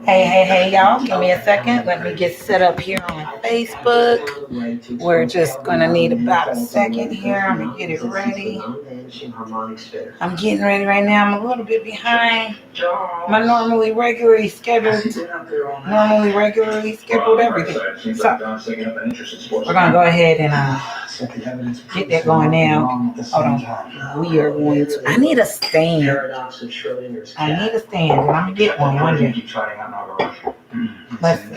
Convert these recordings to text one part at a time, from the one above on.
Hey, y'all. Give me a second. Let me get set up here on Facebook. We're just going to need about a second here. I'm going to get it ready. I'm getting ready right now. I'm a little bit behind my regularly scheduled everything. So, we're going to go ahead and get that going now. Hold on. We are going to. I need a stand. And I'm going to get one day. Let's see.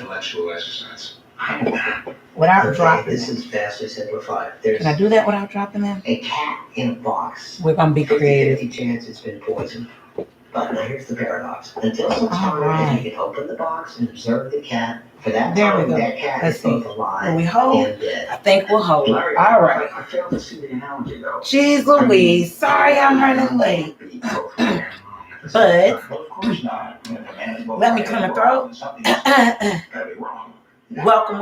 Without dropping this is vastly simplified. Can I do that without dropping them? A cat in a box. We're going to be creative. 50 chance it's been poisoned. But now here's the paradox. Until such time as you can open the box and observe the cat, for that time, that cat is both alive we hold? And dead. I think we'll hold. All right. I failed to see the analogy, though. Jeez Louise. Sorry I'm running late. But let me clear my throat. Welcome.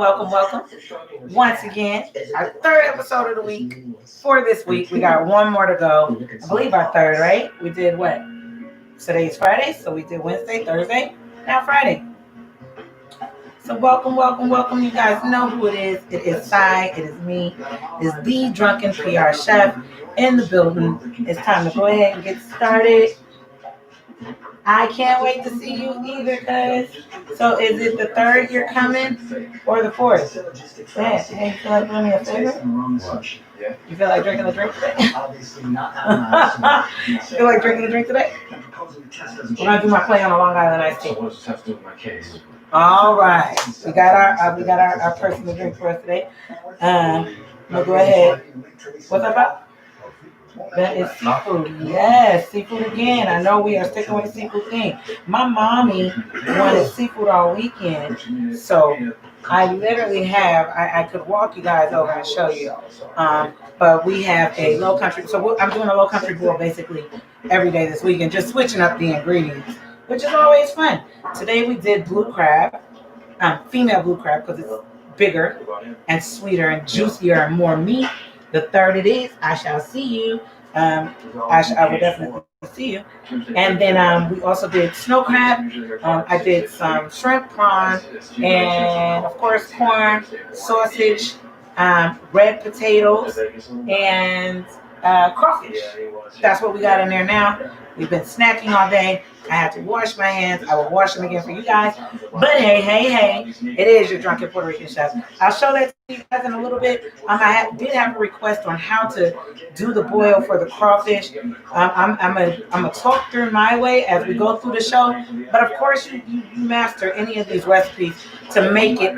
Once again, our third episode of the week. For this week, we got one more to go. I believe our third, right? We did what? Today's Friday, so we did Wednesday, Thursday, now Friday. So welcome. You guys know who it is. It is Sai. It is me. It is the Drunken PR Chef in the building. It's time to go ahead and get started. I can't wait to see you either, cuz. So is it the third you're coming or the fourth? Yeah. Hey, you feel like doing me a favor? You feel like drinking a drink today? Feel like drinking a drink today? We're gonna do my play on a Long Island iced tea. All right. We got our person to drink for us today. We'll go ahead. What's that about? That is seafood. Yes, seafood again. I know we are sticking with the seafood thing. My mommy wanted seafood all weekend, so I literally have. I could walk you guys over and show you. But we have a low country. So I'm doing a low country boil basically every day this weekend, just switching up the ingredients, which is always fun. Today we did blue crab, female blue crab because it's bigger and sweeter and juicier and more meat. The third it is, I shall see you. I will definitely see you. And then we also did snow crab. I did some shrimp, prawn, and of course corn, sausage, red potatoes, and crawfish. That's what we got in there now. We've been snacking all day. I had to wash my hands. I will wash them again for you guys. But hey, it is your Drunken Puerto Rican Chef. I'll show that to you guys in a little bit. I did have a request on how to do the boil for the crawfish. I'm gonna talk through my way as we go through the show. But of course, you master any of these recipes to make it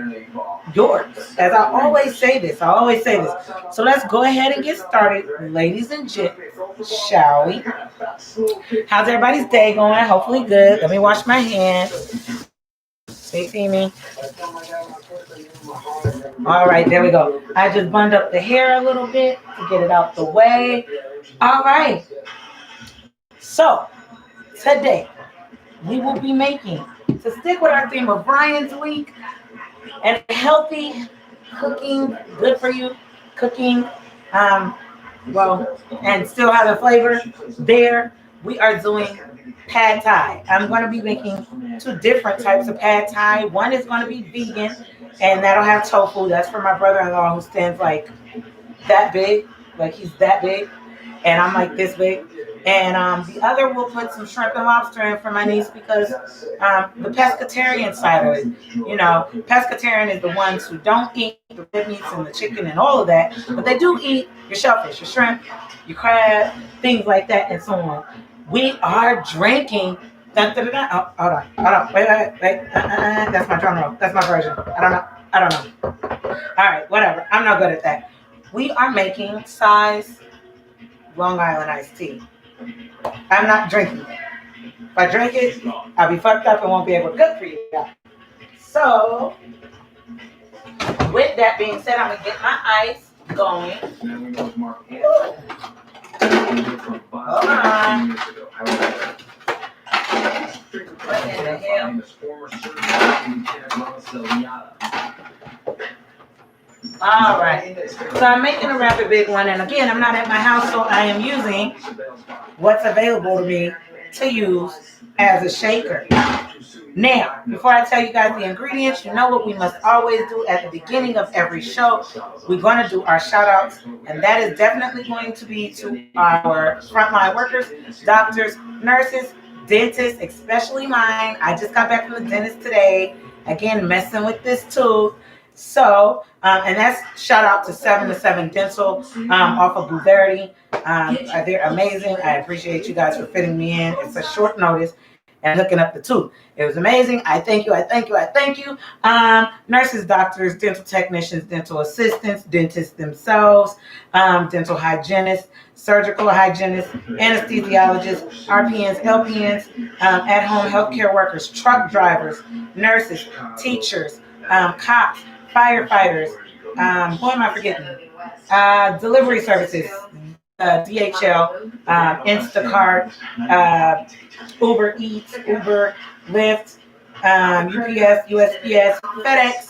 yours. As I always say this. So let's go ahead and get started, ladies and gents, shall we? How's everybody's day going? Hopefully good. Let me wash my hands. See me? All right, there we go. I just bunned up the hair a little bit to get it out the way. All right. So today we will be making, to stick with our theme of Brian's Week, and healthy cooking, good for you cooking, and still have the flavor there. We are doing pad thai. I'm going to be making two different types of pad thai. One is going to be vegan, and that'll have tofu. That's for my brother-in-law who stands like that big, like he's that big, and I'm like this big. And the other will put some shrimp and lobster in for my niece because the pescatarian side of it, pescatarian is the ones who don't eat the red meats and the chicken and all of that, but they do eat your shellfish, your shrimp, your crab, things like that, and so on. We are drinking. Dun, dun, dun, dun. Oh, hold on. Wait. That's my drum roll. That's my version. I don't know. All right, whatever. I'm not good at that. We are making size Long Island iced tea. I'm not drinking it. If I drink it, I'll be fucked up and won't be able to cook for you guys. So, with that being said, I'm going to get my ice going. Hold on. What in the hell? All right. So I'm making a rather big one. And again, I'm not at my house, so I am using what's available to me to use as a shaker. Now, before I tell you guys the ingredients, you know what we must always do at the beginning of every show. We're going to do our shout outs, and that is definitely going to be to our frontline workers, doctors, nurses, dentists, especially mine. I just got back from the dentist today, again, messing with this tooth. So, and that's shout out to 7 to 7 Dental off of Blueberry. They're amazing. I appreciate you guys for fitting me in. It's a short notice and hooking up the tooth. It was amazing. I thank you. I thank you. I thank you. Nurses, doctors, dental technicians, dental assistants, dentists themselves, dental hygienists, surgical hygienists, anesthesiologists, RPNs, LPNs, at-home healthcare workers, truck drivers, nurses, teachers, cops, firefighters. Who am I forgetting? Delivery services, DHL, Instacart, Uber Eats, Uber, Lyft, UPS, USPS, FedEx,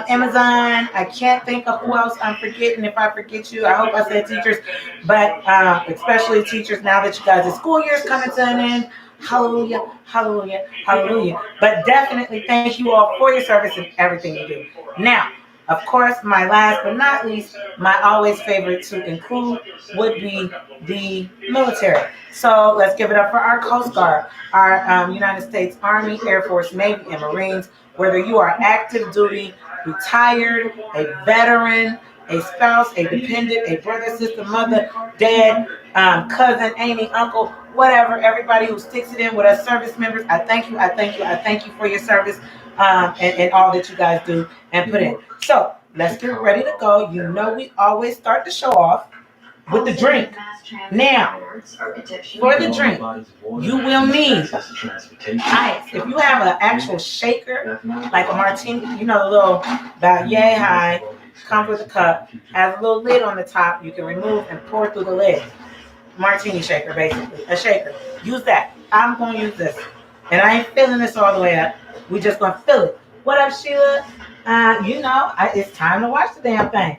Amazon. I can't think of who else I'm forgetting. If I forget you, I hope I said teachers, but especially teachers now that you guys' school year is coming to an end. Hallelujah, hallelujah, hallelujah. But definitely thank you all for your service and everything you do. Now, of course, my last but not least, my always favorite to include would be the military. So let's give it up for our Coast Guard, our United States Army, Air Force, Navy, and Marines. Whether you are active duty, retired, a veteran, a spouse, a dependent, a brother, sister, mother, dad, cousin, auntie, uncle, whatever, everybody who sticks it in with us service members, I thank you, I thank you, I thank you for your service and all that you guys do and put in. So let's get ready to go. You know we always start the show off with the drink. Now, for the drink, you will need ice. If you have an actual shaker, like a martini, you know, the little, about yay high, comes with a cup, has a little lid on the top, you can remove and pour through the lid. Martini shaker, basically, a shaker. Use that. I'm going to use this. And I ain't filling this all the way up. We just going to fill it. What up, Sheila? It's time to watch the damn thing.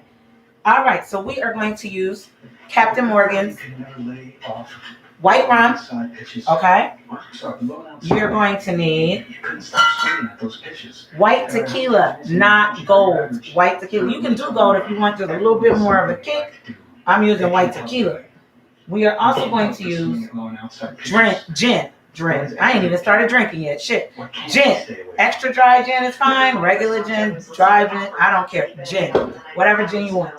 All right, so we are going to use Captain Morgan's white rum. Okay. You're going to need white tequila, not gold. White tequila. You can do gold if you want just a little bit more of a kick. I'm using white tequila. We are also going to use gin. I ain't even started drinking yet. Shit. Gin. Extra dry gin is fine. Regular gin, dry gin, I don't care. Gin. Whatever gin you want.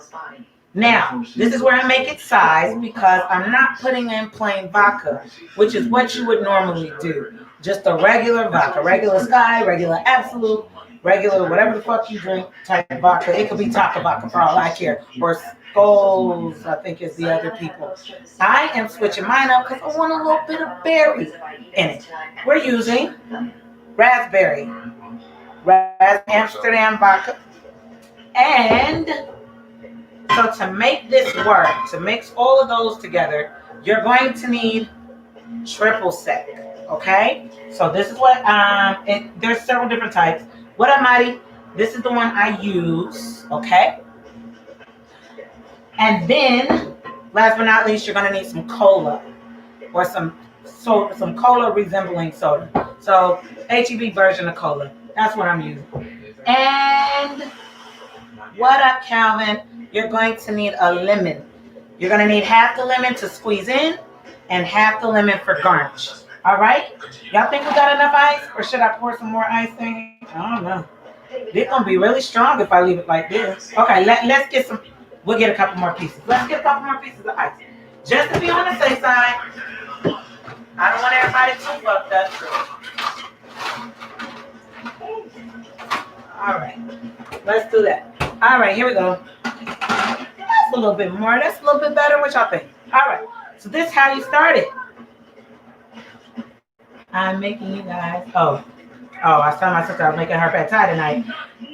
Now, this is where I make it size because I'm not putting in plain vodka, which is what you would normally do. Just a regular vodka. Regular Sky, regular Absolute, regular whatever the fuck you drink type of vodka. It could be Taka vodka for all I care. Or Skulls, I think is the other people. I am switching mine up because I want a little bit of berry in it. We're using raspberry Amsterdam vodka. And so to make this work, to mix all of those together, you're going to need triple sec. Okay? So this is what, there's several different types. What up, Mighty? This is the one I use. Okay? And then, last but not least, you're going to need some cola or some cola resembling soda. So, HEB version of cola. That's what I'm using. And what up, Calvin? You're going to need a lemon. You're going to need half the lemon to squeeze in and half the lemon for garnish. All right? Y'all think we got enough ice? Or should I pour some more ice in? I don't know. It's going to be really strong if I leave it like this. Okay, let's get some... We'll get a couple more pieces. Let's get a couple more pieces of ice. Just to be on the safe side. I don't want everybody too fucked up. All right. Let's do that. All right, here we go. That's a little bit more. That's a little bit better. What y'all think? All right. So this is how you start it. I'm making you guys... Oh, I was telling my sister I was making her pad thai tonight.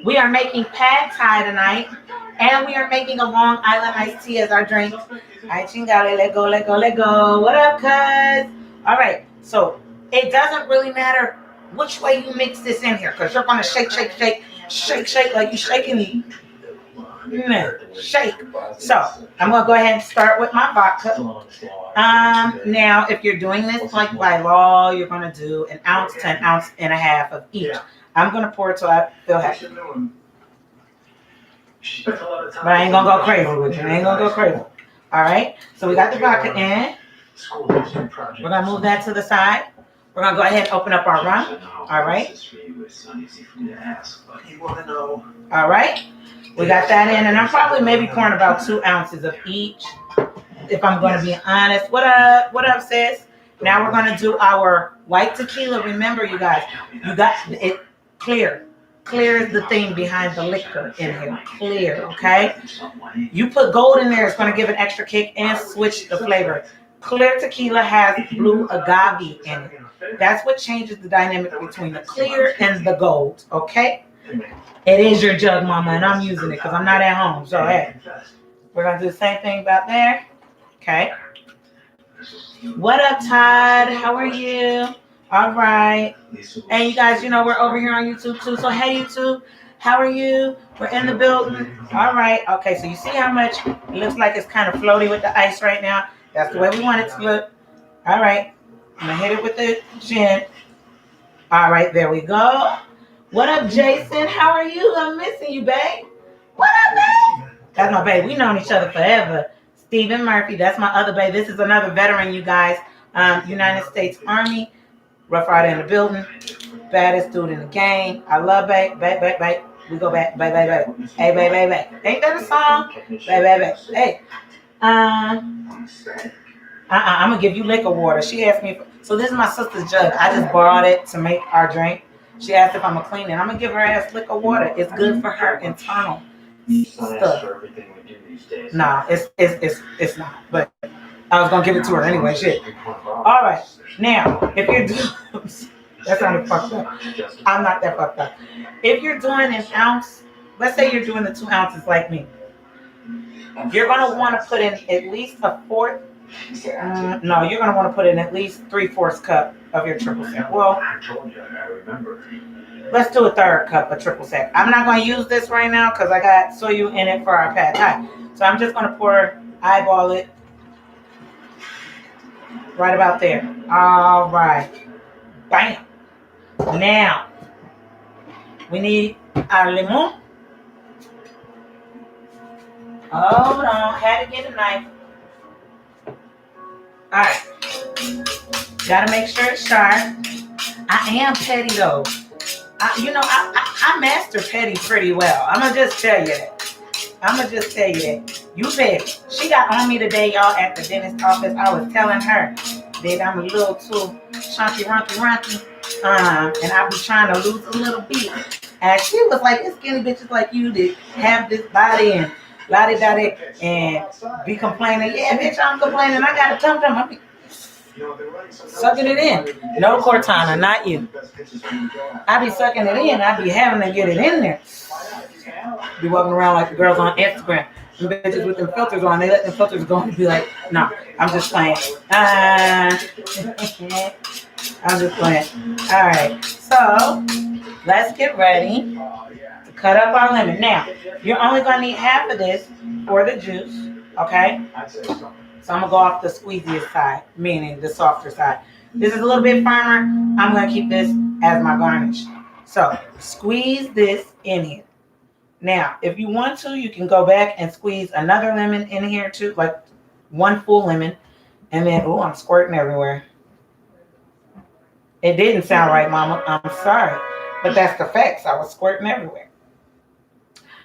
We are making pad thai tonight. And we are making a Long Island iced tea as our drink. Ay, chingale, let go, let go, let go. What up, cuz? All right. So it doesn't really matter which way you mix this in here because you're going to shake like you're shaking shake. So I'm gonna go ahead and start with my vodka. Now, if you're doing this like by law, you're gonna do an ounce to an ounce and a half of each. I'm gonna pour it till I feel happy. But I ain't gonna go crazy with you. I ain't gonna go crazy. All right. So we got the vodka in. We're gonna move that to the side. We're gonna go ahead and open up our rum. All right. All right. We got that in, and I'm probably maybe pouring about 2 ounces of each. If I'm going to be honest. What up, sis? Now we're going to do our white tequila. Remember, you guys, you got it clear. Clear is the thing behind the liquor in here. Clear, okay? You put gold in there, it's going to give an extra kick and switch the flavor. Clear tequila has blue agave in it. That's what changes the dynamic between the clear and the gold, okay? It is your jug, mama, and I'm using it because I'm not at home. So, hey, we're going to do the same thing about there. Okay. What up, Todd? How are you? All right. And you guys, you know, we're over here on YouTube too. So, hey, YouTube, how are you? We're in the building. All right. Okay. So you see how much it looks like it's kind of floaty with the ice right now. That's the way we want it to look. All right. I'm going to hit it with the gin. All right. There we go. What up, Jason? How are you? I'm missing you, babe. What up, babe? That's my babe. We've known each other forever. Stephen Murphy, that's my other babe. This is another veteran, you guys. United States Army, Rough Rider in the building, baddest dude in the game. I love babe. We go back, babe. Hey, babe. Ain't that a song? Babe. Hey, I'm gonna give you liquor water. She asked me, so this is my sister's jug. I just borrowed it to make our drink. She asked if I'm gonna clean it. I'm gonna give her ass liquor water. It's good for her internal stuff. Nah, it's not. But I was gonna give it to her anyway. Shit. All right. Now, if you're doing, that sounded fucked up. I'm not that fucked up. If you're doing an ounce, let's say you're doing the 2 ounces like me, you're gonna want to put in at least a fourth. No, you're gonna want to put in at least 3/4 cup of your triple sec. Well, I told you, I remember. Let's do a 1/3 cup of triple sec. I'm not gonna use this right now because I got soyu in it for our pad thai. So I'm just gonna eyeball it right about there. All right, bam. Now we need our lemon. Hold on, had to get a knife. All right, gotta make sure it's sharp. I am petty though. I master petty pretty well. I'm gonna just tell you that. You petty. She got on me today, y'all, at the dentist office. I was telling her that I'm a little too chunky, runky, and I be trying to lose a little bit. And she was like, "It's skinny bitches like you that have this body and la-di-da-di and be complaining." Yeah, bitch, I'm complaining. I got a tum-tum. I be sucking it in. No, Cortana, not you. I be sucking it in. I be having to get it in there. Be walking around like the girls on Instagram. Them bitches with them filters on. They let them filters go and be like, "Nah, I'm just playing." I'm just playing. All right. So let's get ready to cut up our lemon. Now, you're only going to need half of this for the juice. Okay? So I'm going to go off the squeeziest side, meaning the softer side. This is a little bit firmer. I'm going to keep this as my garnish. So squeeze this in here. Now, if you want to, you can go back and squeeze another lemon in here too, like 1 full lemon. And then, oh, I'm squirting everywhere. It didn't sound right, Mama. I'm sorry. But that's the facts. I was squirting everywhere.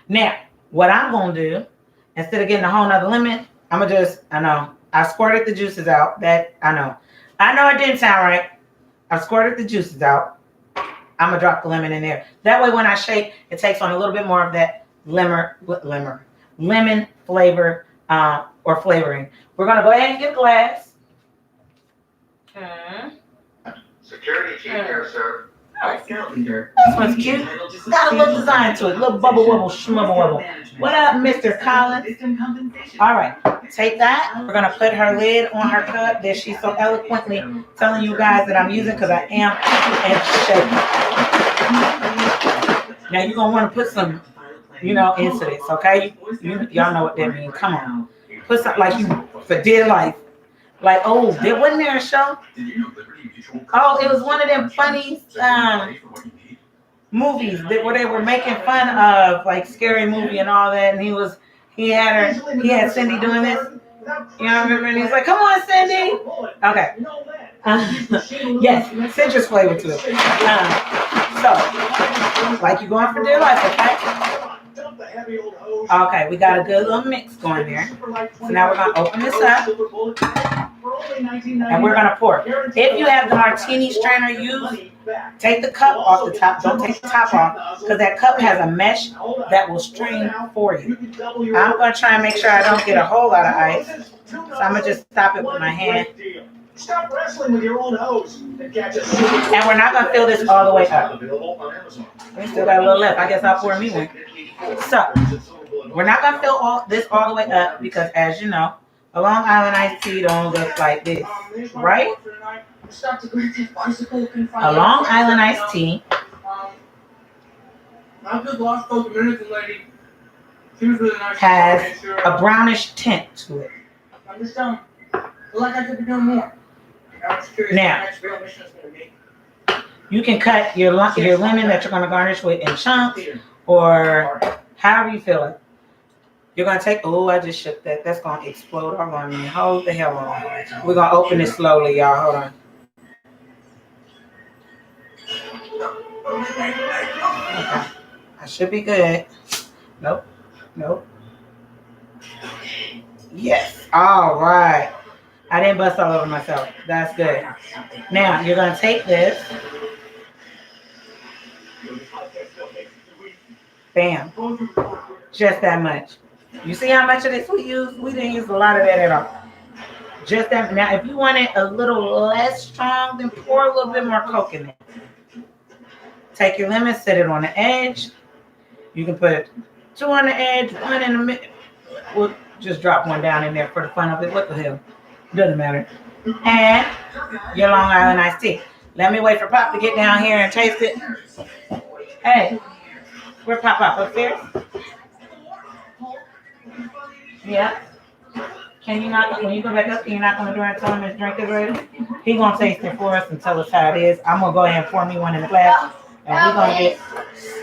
Now, what I'm going to do, instead of getting a whole nother lemon, I'm going to just, I squirted the juices out. I know it didn't sound right. I squirted the juices out. I'm going to drop the lemon in there. That way when I shake, it takes on a little bit more of that lemon flavor or flavoring. We're going to go ahead and get a glass. Security chief here, sir. This one's cute. Got a little design to it. Little bubble wubble, schmubble wubble. What up, Mr. Collins? All right. Take that. We're going to put her lid on her cup that she's so eloquently telling you guys that I'm using because I am and shaking. Now you're going to want to put some into this, okay? Y'all know what that means. Come on. Put something like you for dear life. Like, oh, wasn't there a show? Oh, it was one of them funny movies where they were making fun of like Scary Movie and all that, and he had Cindy doing this. You know, remember? And he's like, "Come on, Cindy." Okay. Yes, citrus flavor to it. So, like you're going for dear life, okay? Okay, we got a good little mix going there. So now we're gonna open this up, and we're gonna pour. If you have the martini strainer used, take the cup off the top. Don't take the top off, because that cup has a mesh that will strain for you. I'm gonna try and make sure I don't get a whole lot of ice. So I'm gonna just stop it with my hand. Stop wrestling with your own hose and catch a And we're not gonna fill this all the way up. We still got a little left. I guess I'll pour me one. So we're not gonna fill this all the way up because, as you know, a Long Island iced tea don't look like this, right? A Long Island iced tea has a brownish tint to it. I'm just telling you, like I could be doing more. Now, you can cut your lemon that you're going to garnish with in chunks or however you feel it. You're going to take, I just shook that. That's going to explode all on me. Hold the hell on. We're going to open it slowly, y'all. Hold on. Okay. I should be good. Nope. Yes. All right. I didn't bust all over myself. That's good. Now, you're going to take this. Bam. Just that much. You see how much of this we used? We didn't use a lot of that at all. Just that. Now, if you want it a little less strong, then pour a little bit more Coke in it. Take your lemon, set it on the edge. You can put 2 on the edge, 1 in the middle. We'll just drop 1 down in there for the fun of it. What the hell? Doesn't matter. And your Long Island iced tea. Let me wait for Pop to get down here and taste it. Hey, where Pop upstairs? Yeah. Can you not, when you go back up, can you not going to tell him his drink is ready? He's going to taste it for us and tell us how it is. I'm going to go ahead and pour me one in the glass. And we're going to get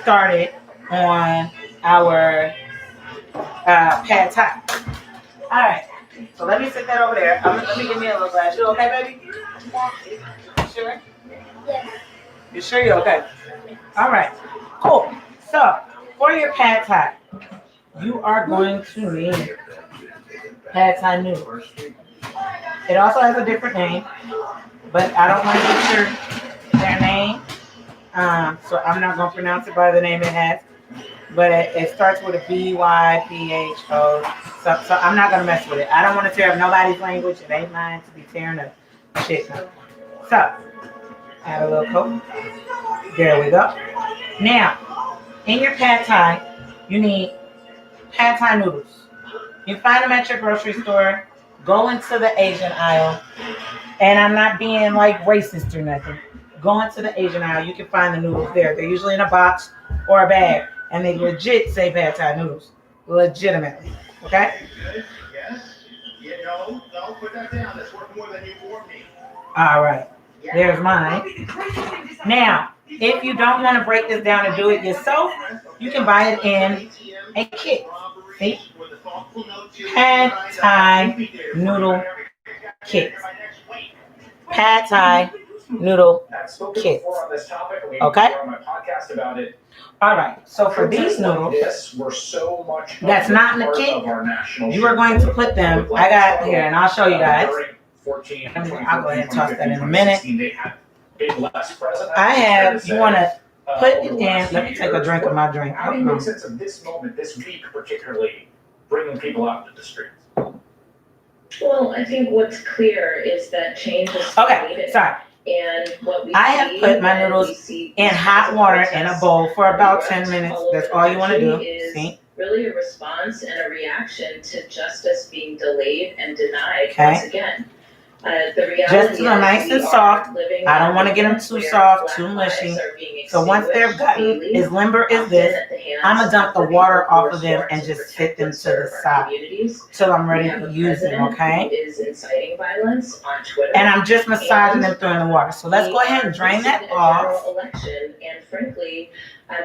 started on our pad thai. All right. So let me set that over there. Let me give me a little glass. You okay, baby? You sure? Yes. You sure you're okay? All right. Cool. So for your pad thai, you are going to need pad thai noodles. It also has a different name, but I don't want to butcher their name. So I'm not going to pronounce it by the name it has. But it starts with a B-Y-P-H-O. So I'm not going to mess with it. I don't want to tear up nobody's language. It ain't mine to be tearing up shit. So, add a little Coke. There we go. Now, in your pad thai, you need pad thai noodles. You find them at your grocery store. Go into the Asian aisle. And I'm not being like racist or nothing. Go into the Asian aisle. You can find the noodles there. They're usually in a box or a bag. And they legit say pad thai noodles. Legitimately. Okay? Yes. Yeah, no, put that down. That's worth more than you warned me. All right. There's mine. Now, if you don't want to break this down and do it yourself, you can buy it in a kit. See? Pad thai noodle kit. Pad thai noodle kit. Okay? All right. So for these noodles, that's not in the kit. You are going to put them. I got here, and I'll show you guys. I'll go ahead and toss that in a minute. I have. You want to put it in. Let me take a drink of my drink. How do you make sense of this moment, this week, particularly bringing people out to the streets? Well, I think what's clear is that change is okay. Sorry. And what we I have put my noodles in hot water in a bowl for about 10 minutes. That's all you want to do. See? Really a response and a reaction to justice being delayed and denied okay. once again. The reality Just to the is nice we and are soft. living I don't in want to get them a too where soft, Black too lives mushy. are being So once they're extinguished gotten daily, as limber as often this, at the hands I'm gonna dump of the people water who off are of them sworn and to just protect sit them and to serve the our side communities. till I'm We ready have to a use them, president okay? who is inciting violence on Twitter. And I'm just massaging them through in the water. So let's go ahead and drain that a off. general election, and frankly,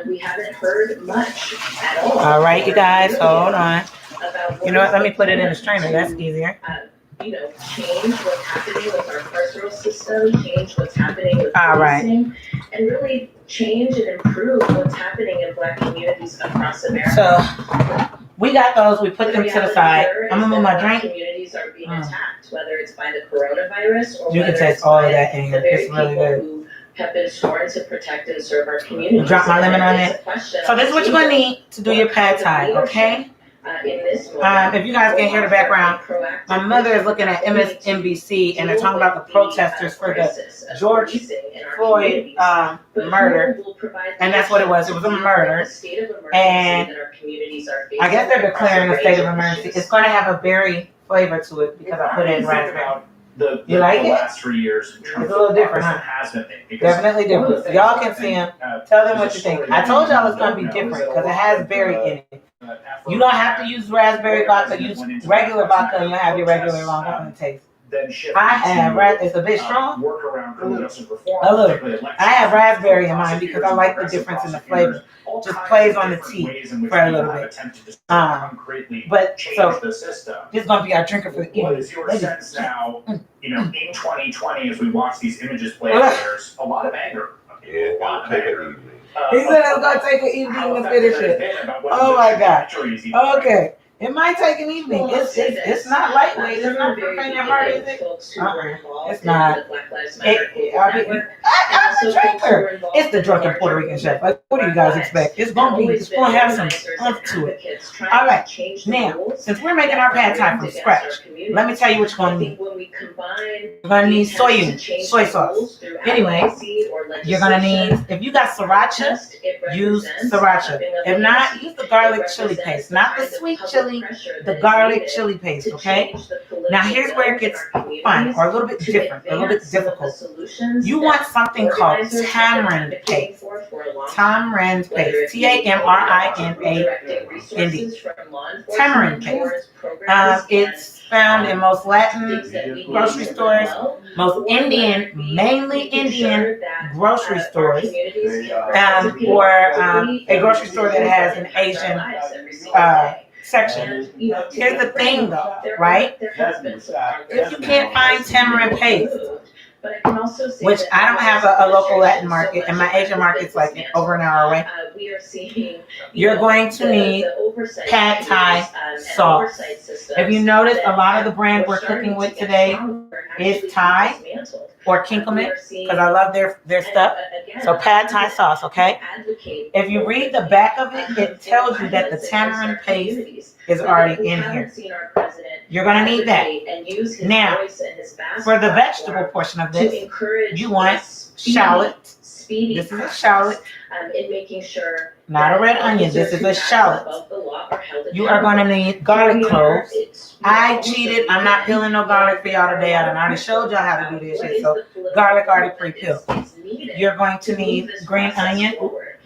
we haven't heard much at all. All right, you guys, really hold on. About You know what? Let me put it in the the strainer. That's easier. Change what's happening with our carceral system, change what's happening with All right. policing, and really change and improve what's happening in Black communities across America. So we got those. We put them to the side. I'm gonna move my drink. Communities are being attacked, whether it's by the coronavirus or you can taste all of that in here. It's really good. Who have been sworn to protect and serve our communities. Drop my lemon on it. So this is what you're gonna need to do your pad thai, okay? If you guys can hear the background, my mother is looking at MSNBC and they're talking about the protesters for the George Floyd murder, and that's what it was. It was a murder, and I guess they're declaring a state of emergency. It's going to have a berry flavor to it because I put in raspberry. You like it? Last 3 years, It's a little different, huh? has been made. Definitely different. So y'all can see them. Tell them what you think. I told y'all it's going to be different because it has berry in it. You don't have to use raspberry vodka. Use regular vodka and you'll have your regular Long Island taste. I have, it's a bit strong. A little. I have raspberry in mine because I like the difference in the flavor. Just plays on the teeth for a little bit. But so this is gonna be our drinker for the evening. What is your sense now? In 2020, as we watch these images play out, there's a lot of anger. Yeah, I'll take it easy. He said it's gonna take an evening to finish it. Oh my God. Okay. It might take an evening. It's not lightweight. It's not for faint of heart, is it? It's not. I'm a drinker. It's the drunken Puerto Rican chef. Like, what do you guys expect? It's gonna have some oomph to it. All right. Now, since we're making our pad thai from scratch, let me tell you what you're gonna need. You're gonna need soy sauce. Anyway, you're gonna need, if you got sriracha, use sriracha. If not, use the garlic chili paste, not the sweet chili, the garlic chili paste, okay? Now here's where it gets fun, or a little bit different, a little bit difficult. You want something called tamarind paste. Tamarind paste. Tamarindnd. Tamarind paste. It's found in most Latin grocery stores, most Indian, mainly Indian grocery stores, or a grocery store that has an Asian section. Here's the thing though, right? If you can't find tamarind paste, which I don't have a local Latin market, and my Asian market's like over an hour away, you're going to need pad thai sauce. If you notice, a lot of the brand we're cooking with today is Thai or Kinkelman, because I love their stuff. So pad thai sauce, okay? If you read the back of it, it tells you that the tamarind paste is already in here. You're going to need that. Now, for the vegetable portion of this, you want shallot. This is a shallot. Not a red onion. This is a shallot. You are going to need garlic cloves. I cheated. I'm not peeling no garlic for y'all today. I already showed y'all how to do this shit. So garlic already pre-peeled. You're going to need green onion.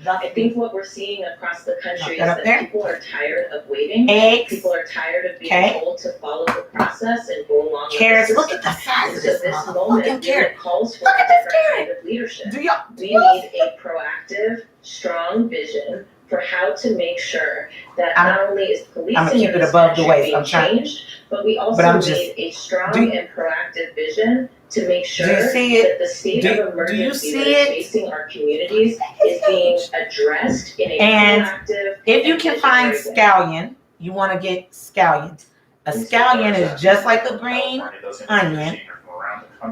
I think what we're seeing across the country is that people are tired of waiting. Eggs. People are tired of being told to follow the process and go along with carrots. the Look at the size of this moment really calls for a different kind of leadership. We need a proactive, strong vision for how to make sure that not only is policing in this country being changed, but we also need a strong and proactive vision to make sure that the state of emergency that is facing our communities is being addressed in a proactive. If you can find scallion, you want to get scallions. A scallion is just like a green onion.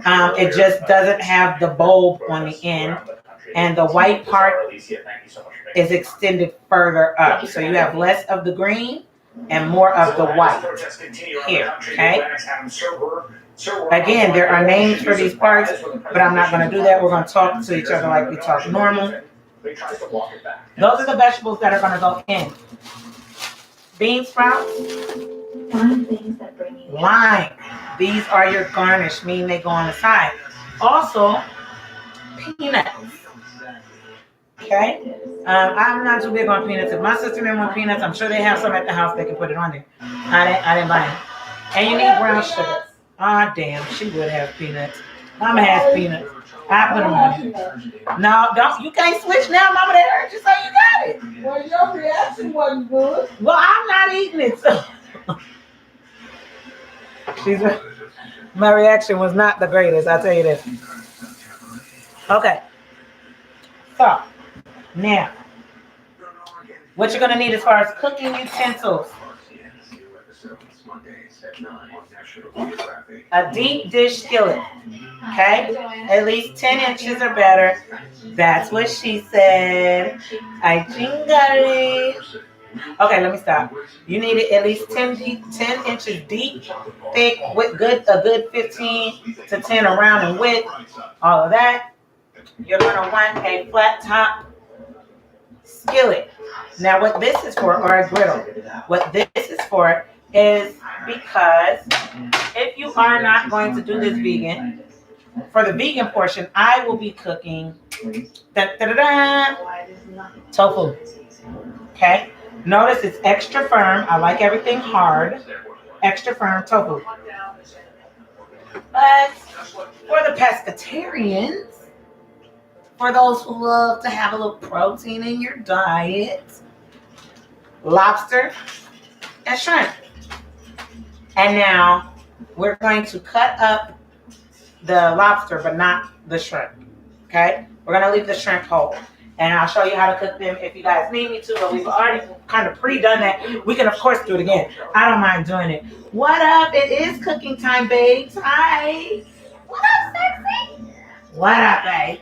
It just doesn't have the bulb on the end, and the white part is extended further up. So you have less of the green and more of the white here, okay? Again, there are names for these parts, but I'm not going to do that. We're going to talk to each other like we talk normal. Those are the vegetables that are going to go in. Bean sprouts Find things that bring you lime. These are your garnish, meaning they go on the side. Also, peanuts. Okay? I'm not too big on peanuts. If my sister didn't want peanuts, I'm sure they have some at the house. They can put it on there. I didn't buy them. And you need brown sugar. Ah, damn. She would have peanuts. Mama has peanuts. I put them on there. No, don't. You can't switch now, Mama. They heard you say you got it. Well, your reaction wasn't good. Well, I'm not eating it, so. My reaction was not the greatest, I'll tell you this. Okay. So, now, what you're going to need as far as cooking utensils. A deep dish skillet. Okay? At least 10 inches or better. That's what she said. I think got it. Okay, let me stop. You need it at least 10 inches deep, thick, with a good 15 to 10 around in width. All of that. You're going to want a flat top skillet. Now, what this is for, or a griddle, what this is for is because if you are not going to do this vegan, for the vegan portion, I will be cooking tofu. Okay? Notice it's extra firm. I like everything hard. Extra firm tofu. But for the pescatarians, for those who love to have a little protein in your diet, lobster and shrimp. And now we're going to cut up the lobster, but not the shrimp. Okay? We're going to leave the shrimp whole. And I'll show you how to cook them if you guys need me to, but we've already kind of pre-done that. We can, of course, do it again. I don't mind doing it. What up? It is cooking time, babes. Hi. What up, sexy? What up, babe?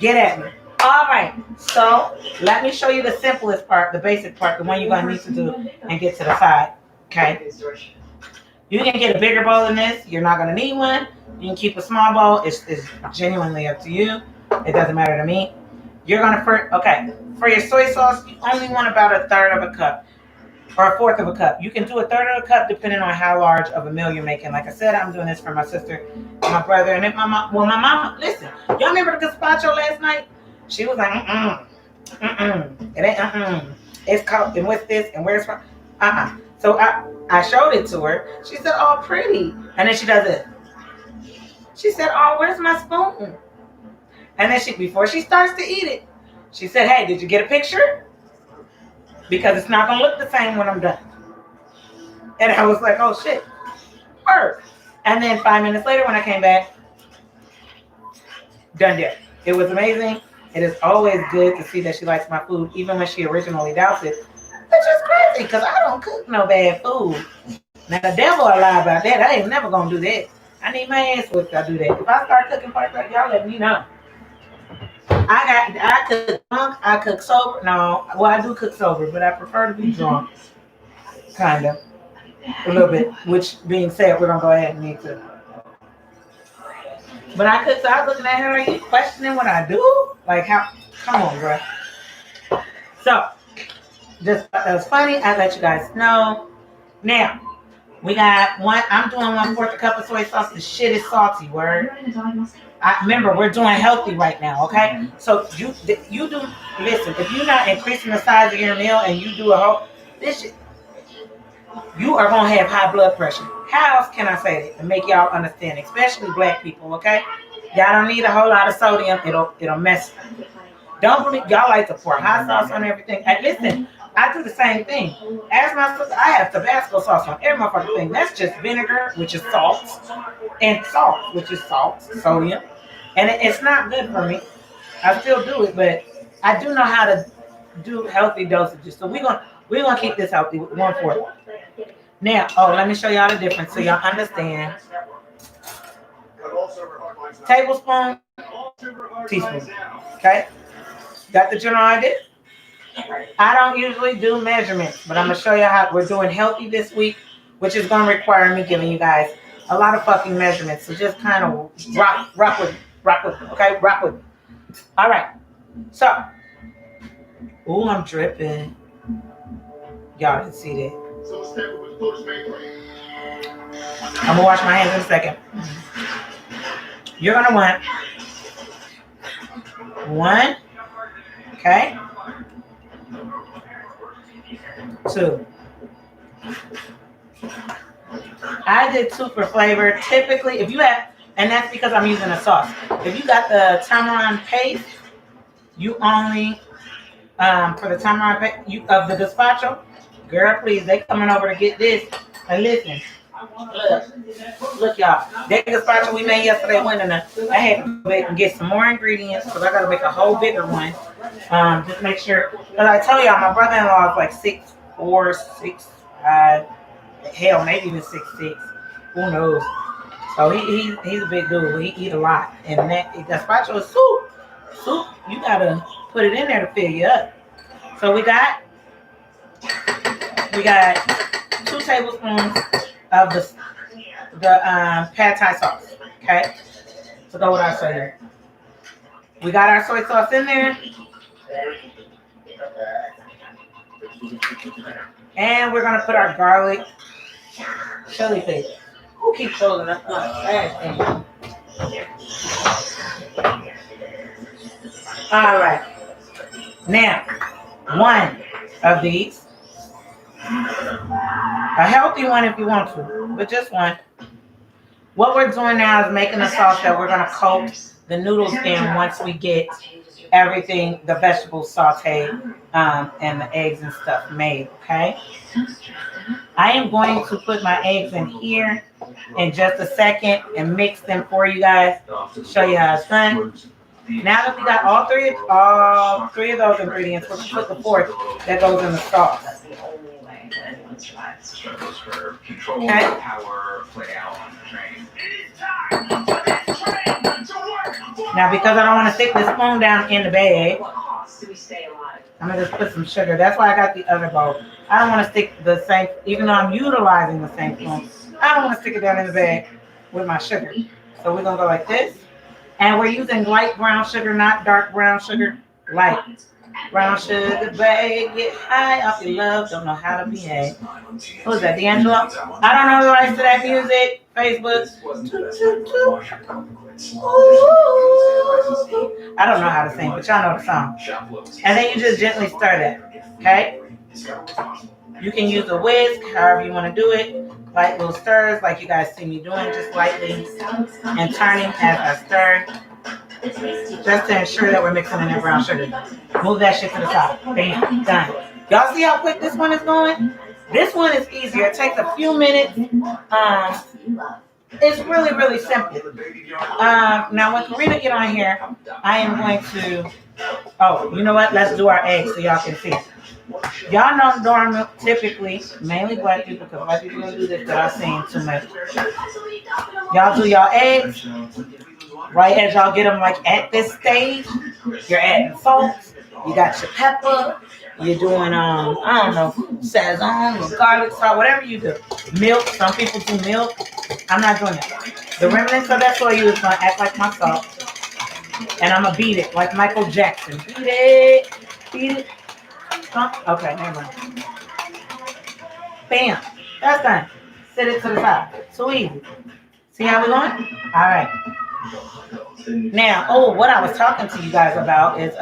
Get at me. All right. So let me show you the simplest part, the basic part, the one you're going to need to do and get to the side. Okay? You can get a bigger bowl than this. You're not going to need one. You can keep a small bowl. It's genuinely up to you. It doesn't matter to me. You're going to, for your soy sauce, you only want about a third of a cup or a fourth of a cup. You can do a third of a cup depending on how large of a meal you're making. Like I said, I'm doing this for my sister, my brother, and then my mama. Listen, y'all remember the gazpacho last night? She was like, it ain't, it's called, and what's this, and where's from? So I showed it to her. She said, oh, pretty. And then she does it. She said, oh, where's my spoon? And then before she starts to eat it, she said, hey, did you get a picture? Because it's not going to look the same when I'm done. And I was like, oh, shit. Word. And then 5 minutes later when I came back, done deal. It was amazing. It is always good to see that she likes my food, even when she originally doubts it. Which is crazy, because I don't cook no bad food. Now, the devil will lie about that. I ain't never going to do that. I need my ass whipped if I do that. If I start cooking parts like y'all, let me know. I cook drunk, I cook sober. No, well, I do cook sober, but I prefer to be drunk. Kind of. A little bit. Which being said, we're going to go ahead and need to. But I cook, so I was looking at her, are you questioning what I do? Like, how? Come on, bro. So, just, that was funny. I let you guys know. Now, we got I'm doing 1/4 a cup of soy sauce. The shit is salty, word. Remember, we're doing healthy right now, okay? So you do, listen, if you're not increasing the size of your meal and you do this shit, you are going to have high blood pressure. How else can I say that to make y'all understand, especially black people, okay? Y'all don't need a whole lot of sodium. It'll mess. Don't believe, y'all like to pour hot sauce on everything. And listen, I do the same thing. As my sister, I have Tabasco sauce on every motherfucking thing. That's just vinegar, which is salt, and salt, which is salt, sodium. And it's not good for me. I still do it, but I do know how to do healthy dosages. So we're gonna keep this healthy with 1/4. Now, let me show y'all the difference so y'all understand. Tablespoon, teaspoon. Okay? Got the general idea? I don't usually do measurements, but I'm going to show you how we're doing healthy this week, which is going to require me giving you guys a lot of fucking measurements. So just kind of rock with, okay? Rock with. All right. So, I'm dripping. Y'all didn't see that. I'm gonna wash my hands in a second. You're gonna want 1, okay, 2. I did 2 for flavor. Typically, if you have, and that's because I'm using a sauce. If you got the tamarind paste, you only, for the tamarind paste, of the gazpacho, girl, please, they coming over to get this. And listen, look, y'all, that gazpacho we made yesterday went in there. I had to go back and get some more ingredients because I got to make a whole bigger one. Just make sure, because I told y'all, my brother-in-law is like 6'4", 6'5", hell, maybe even 6'6". Who knows? So he's a big dude. He eat a lot, and that gazpacho is soup. Soup, you gotta put it in there to fill you up. So we got 2 tablespoons of the pad thai sauce. Okay, so go with our soy here. We got our soy sauce in there, and we're gonna put our garlic chili paste. Who keeps holding up my trash? All right. Now, 1 of these. A healthy one if you want to, but just 1. What we're doing now is making a sauce that we're going to coat the noodles in once we get everything, the vegetables sauteed, and the eggs and stuff made, okay? I am going to put my eggs in here in just a second and mix them for you guys, show you how it's done. Now that we got all three of those ingredients, we're going to put the 4th that goes in the sauce. Okay. Now, because I don't want to stick this spoon down in the bag, I'm going to just put some sugar. That's why I got the other bowl. I don't want to stick the same, even though I'm utilizing the same spoon, I don't want to stick it down in the bag with my sugar. So we're going to go like this. And we're using light brown sugar, not dark brown sugar. Light brown sugar, babe, get high off your love. Don't know how to behave. Who is that, D'Angelo? I don't know the rights to that music. Facebook. Ooh. I don't know how to sing, but y'all know the song. And then you just gently stir that, okay? You can use a whisk, however you want to do it. Light little stirs, like you guys see me doing, just lightly. And turning as I stir. Just to ensure that we're mixing in that brown sugar. Move that shit to the top. Bam, done. Y'all see how quick this one is going? This one is easier. It takes a few minutes. It's really, really simple. Now, when Karina get on here, I am going to... Oh, you know what? Let's do our eggs so y'all can see. Y'all know normally, typically, mainly black people, because white people don't do this, but I've seen too much. Y'all do y'all eggs. Right as y'all get them like at this stage, you're adding salt, you got your pepper, you're doing, I don't know, sazon or garlic salt, whatever you do. Milk, some people do milk. I'm not doing that. The remnants of that soy is going to act like my salt. And I'm going to beat it like Michael Jackson. Beat it, beat it. Okay, never mind. Bam, that's done. Set it to the side. So easy. See how we're going? All right. Now, what I was talking to you guys about is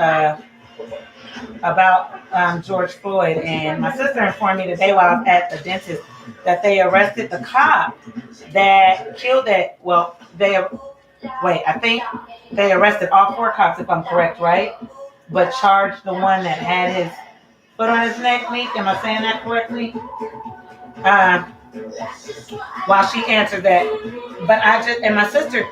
about George Floyd, and my sister informed me today while I was at the dentist that they arrested the cop that killed that. Well, I think they arrested all 4 cops, if I'm correct, right? But charged the one that had his foot on his neck. Meek, am I saying that correctly? While she answered that, but my sister.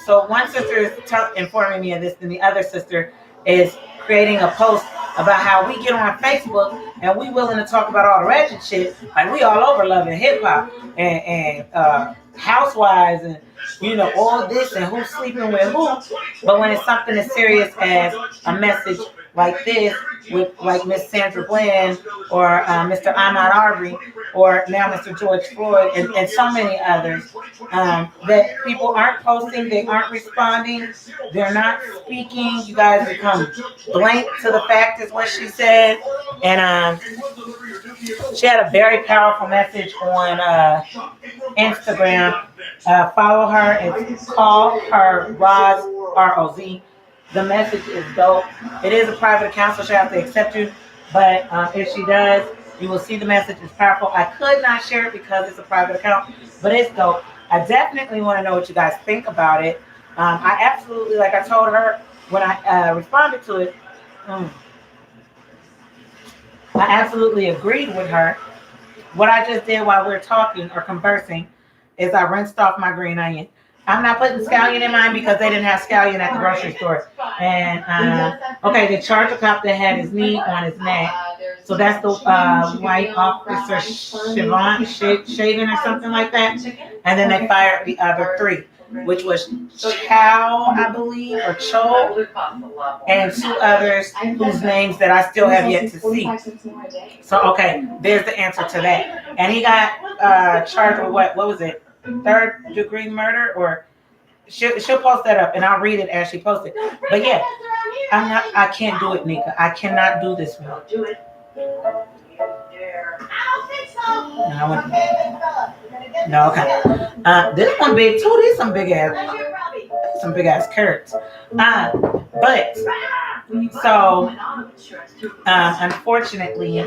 So one sister is informing me of this, and the other sister is creating a post about how we get on Facebook and we willing to talk about all the ratchet shit, like we all over loving hip hop and housewives and all this and who's sleeping with who. But when it's something as serious as a message like this with like Miss Sandra Bland or Mr. Ahmaud Arbery or now Mr. George Floyd and so many others, that people aren't posting, they aren't responding, they're not speaking. You guys become blank to the fact is what she said. And She had a very powerful message on Instagram. Follow her. It's called her Roz, R-O-Z. The message is dope. It is a private account, so she'll have to accept you. But if she does, you will see the message. It's powerful. I could not share it because it's a private account, but it's dope. I definitely want to know what you guys think about it. I absolutely, like I told her when I responded to it, I absolutely agreed with her. What I just did while we're talking or conversing is I rinsed off my green onion. I'm not putting scallion in mine because they didn't have scallion at the grocery store. And, okay, they charged a cop that had his knee on his neck. So that's the white officer Shaven or something like that. And then they fired the other three, which was Chow, I believe, or Cho, and two others whose names that I still have yet to see. So, okay, there's the answer to that. And he got charged with what was it? 3rd-degree murder, or she'll post that up and I'll read it as she posts it. But yeah, I can't do it, Nika. I cannot do this one. Do it. No, okay. This one big too. These some big ass carrots. But so unfortunately,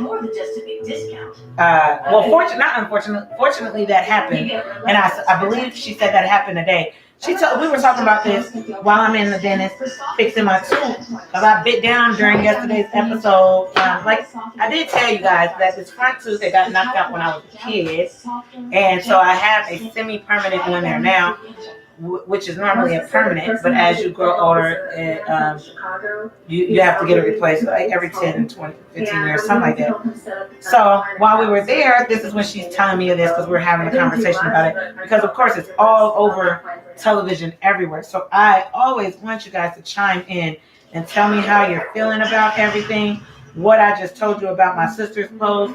fortunately that happened, and I believe she said that happened today. We were talking about this while I'm in the dentist fixing my tooth, because I bit down during yesterday's episode. Like I did tell you guys that this front tooth that got knocked out when I was a kid, and so I have a semi-permanent one there now, which is normally a permanent, but as you grow older, you have to get it replaced like every 10, 20, 15 years, something like that. So while we were there, this is when she's telling me of this, because we're having a conversation about it, because of course it's all over television everywhere. So I always want you guys to chime in and tell me how you're feeling about everything, what I just told you about my sister's post,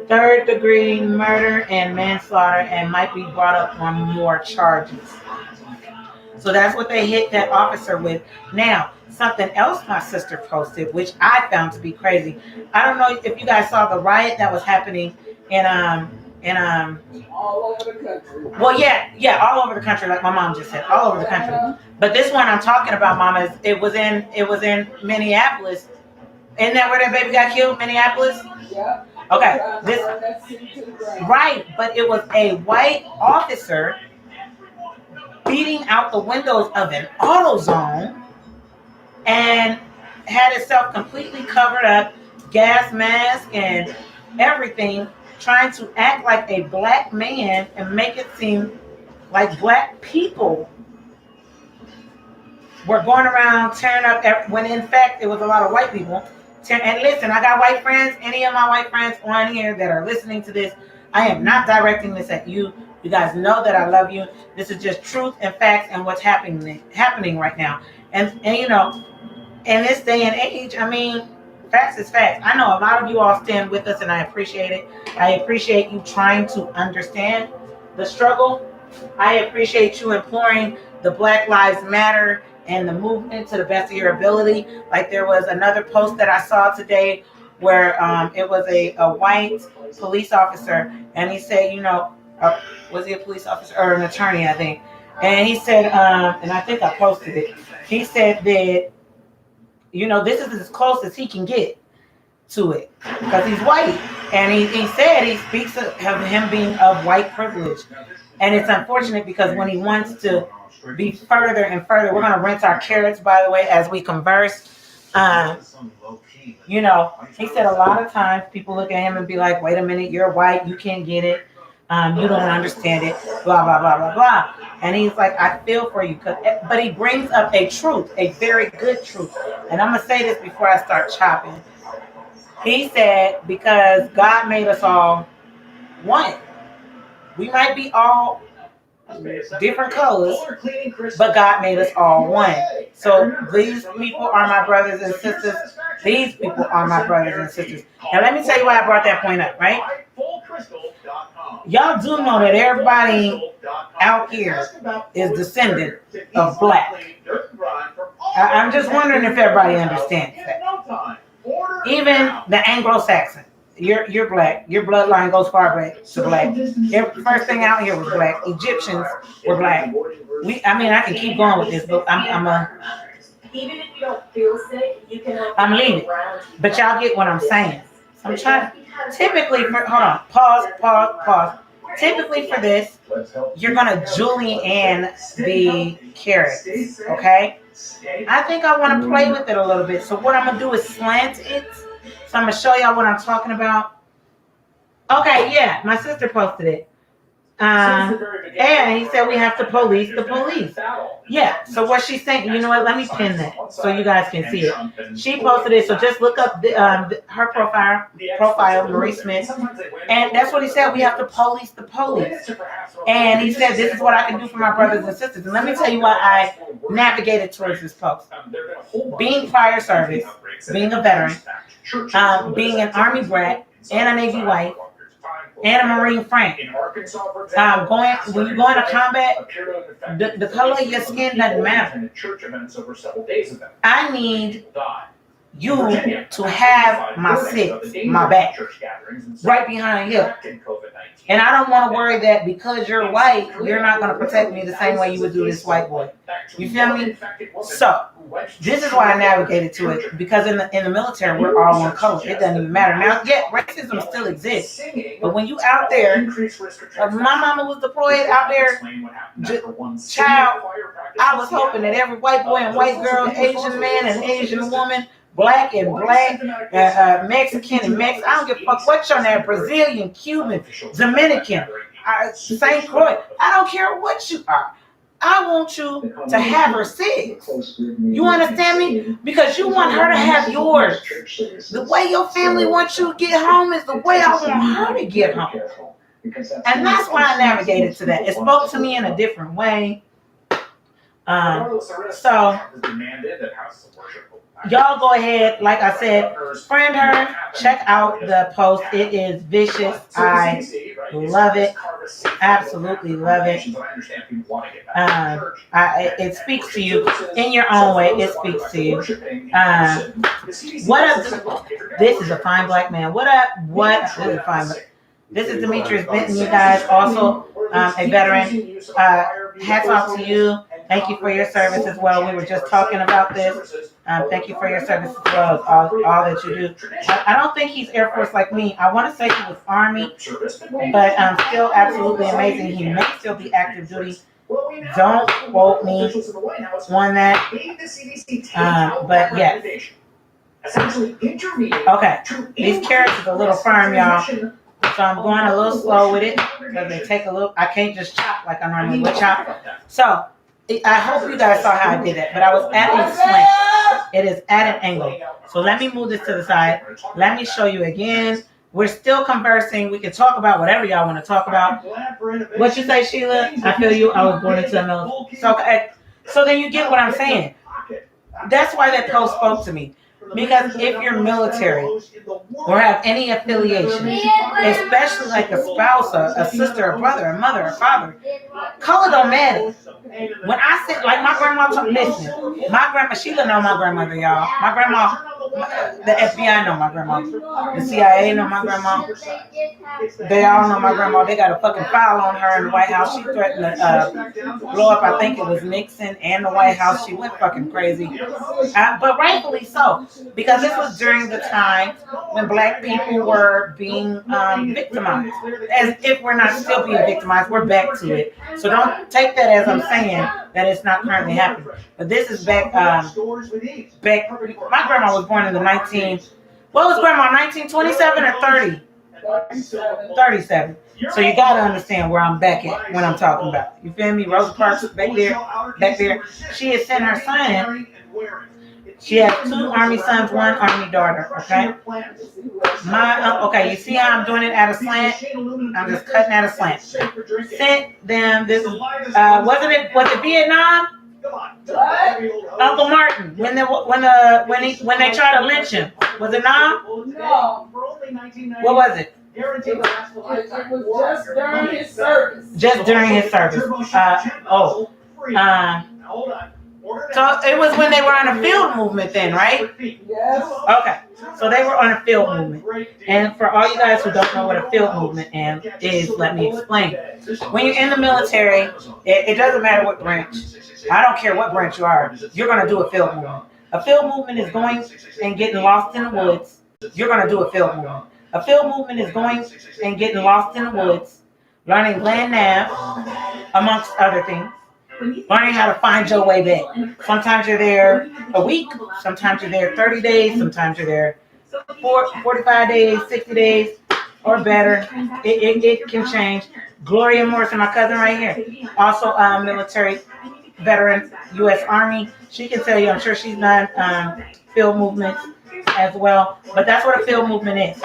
3rd-degree murder and manslaughter, and might be brought up on more charges. So that's what they hit that officer with. Now, something else my sister posted, which I found to be crazy. I don't know if you guys saw the riot that was happening in all over the country. Well, yeah, all over the country, like my mom just said, all over the country. But this one I'm talking about, Mama, it was in Minneapolis. Isn't that where that baby got killed, Minneapolis? Yeah. Okay. Right, but it was a white officer beating out the windows of an AutoZone and had itself completely covered up, gas mask and everything, trying to act like a black man and make it seem like black people were going around tearing up, when in fact it was a lot of white people. And listen, I got white friends. Any of my white friends on here that are listening to this, I am not directing this at you. You guys know that I love you. This is just truth and facts and what's happening right now. And you know, in this day and age, I mean, facts is facts. I know a lot of you all stand with us, and I appreciate it. I appreciate you trying to understand the struggle. I appreciate you imploring the Black Lives Matter and the movement to the best of your ability. Like there was another post that I saw today where it was a white police officer, and he said, you know, was he a police officer or an attorney, I think? And he said, and I think I posted it. He said that, you know, this is as close as he can get to it because he's white. And he said he speaks of him being of white privilege. And it's unfortunate because when he wants to be further and further, we're going to rinse our carrots, by the way, as we converse. You know, he said a lot of times people look at him and be like, wait a minute, you're white, you can't get it. You don't understand it, blah, blah, blah, blah, blah. And he's like, I feel for you. But he brings up a truth, a very good truth. And I'm going to say this before I start chopping. He said, because God made us all one. We might be all different colors, but God made us all one. So these people are my brothers and sisters. These people are my brothers and sisters. Now let me tell you why I brought that point up, right? Y'all do know that everybody out here is descendant of black. I'm just wondering if everybody understands that. Even the Anglo-Saxon You're black. Your bloodline goes far back to black. First thing out here was black. Egyptians were black. I can keep going with this, but Even if you don't feel sick, you can help. I'm leaving. But y'all get what I'm saying. So I'm trying. Typically, hold on. Pause. Typically for this, you're gonna julienne the carrots. Okay. I think I want to play with it a little bit. So what I'm gonna do is slant it. So I'm gonna show y'all what I'm talking about. Okay, yeah, my sister posted it. And he said we have to police the police. Yeah, so what she's saying, you know what, let me pin that so you guys can see it. She posted it, so just look up her profile, Marie Smith. And that's what he said, we have to police the police. And he said, this is what I can do for my brothers and sisters. And let me tell you why I navigated towards this post. Being fire service, being a veteran, being an Army brat, and a Navy wife, and a Marine friend. When you go into combat, the color of your skin doesn't matter. I need you to have my six, my back, right behind you. And I don't want to worry that because you're white, you're not going to protect me the same way you would do this white boy. You feel me? So, this is why I navigated to it, because in the military, we're all one color. It doesn't even matter. Now, yet racism still exists. But when you out there, my mama was deployed out there, child, I was hoping that every white boy and white girl, Asian man and Asian woman, black and black, Mexican and Mexican, I don't give a fuck what your name, Brazilian, Cuban, Dominican, St. Croix, I don't care what you are. I want you to have her six. You understand me? Because you want her to have yours. The way your family wants you to get home is the way I want her to get home. And that's why I navigated to that. It spoke to me in a different way. So y'all go ahead, like I said, friend her, check out the post. It is vicious. I love it. Absolutely love it. It speaks to you in your own way. It speaks to you. What up? This is a fine black man. What up? This is a fine. This is Demetrius Benton, you guys. Also, a veteran. Hats off to you. Thank you for your service as well. We were just talking about this. Thank you for your service as well, all that you do. I don't think he's Air Force like me. I want to say he was Army, but still absolutely amazing. He may still be active duty. Don't quote me on that. But yes. Okay, these carrots is a little firm, y'all. So I'm going a little slow with it because they take a little. I can't just chop like I normally would chop. So I hope you guys saw how I did that, but I was at a slant. It is at an angle. So let me move this to the side. Let me show you again. We're still conversing. We can talk about whatever y'all want to talk about. What you say, Sheila? I feel you. I was born into a military. So then you get what I'm saying. That's why that post spoke to me. Because if you're military or have any affiliation, especially like a spouse, a sister, a brother, a mother, a father, color don't matter. When I said, like my grandma, listen, my grandma, Sheila know my grandmother, y'all. My grandma, the FBI know my grandma. The CIA know my grandma. They all know my grandma. They got a fucking file on her in the White House. She threatened to blow up, I think it was Nixon and the White House. She went fucking crazy. But rightfully so. Because this was during the time when black people were being victimized. As if we're not still being victimized, we're back to it. So don't take that as I'm saying that it's not currently happening. But this is back, my grandma was born in the 1927 or 30? 37. So you gotta understand where I'm back at when I'm talking about. You feel me? Rosa Parks back there. She has sent her son. She has 2 Army sons, 1 Army daughter, okay? Okay, you see how I'm doing it at a slant? I'm just cutting at a slant. Sent them this, was it Vietnam? Uncle Martin, when they tried to lynch him, was it Nam? No. What was it? It was just during his service. Just during his service. So it was when they were on a field movement then, right? Yes. Okay. So they were on a field movement. And for all you guys who don't know what a field movement is, let me explain. When you're in the military, it doesn't matter what branch. I don't care what branch you are. You're going to do a field movement. A field movement is going and getting lost in the woods. You're going to do a field movement. A field movement is going and getting lost in the woods, learning land nav, amongst other things. Learning how to find your way back. Sometimes you're there a week, sometimes you're there 30 days, sometimes you're there 45 days, 60 days, or better. It can change. Gloria Morrison, my cousin right here, also military veteran, U.S. Army. She can tell you, I'm sure she's done field movements as well. But that's what a field movement is.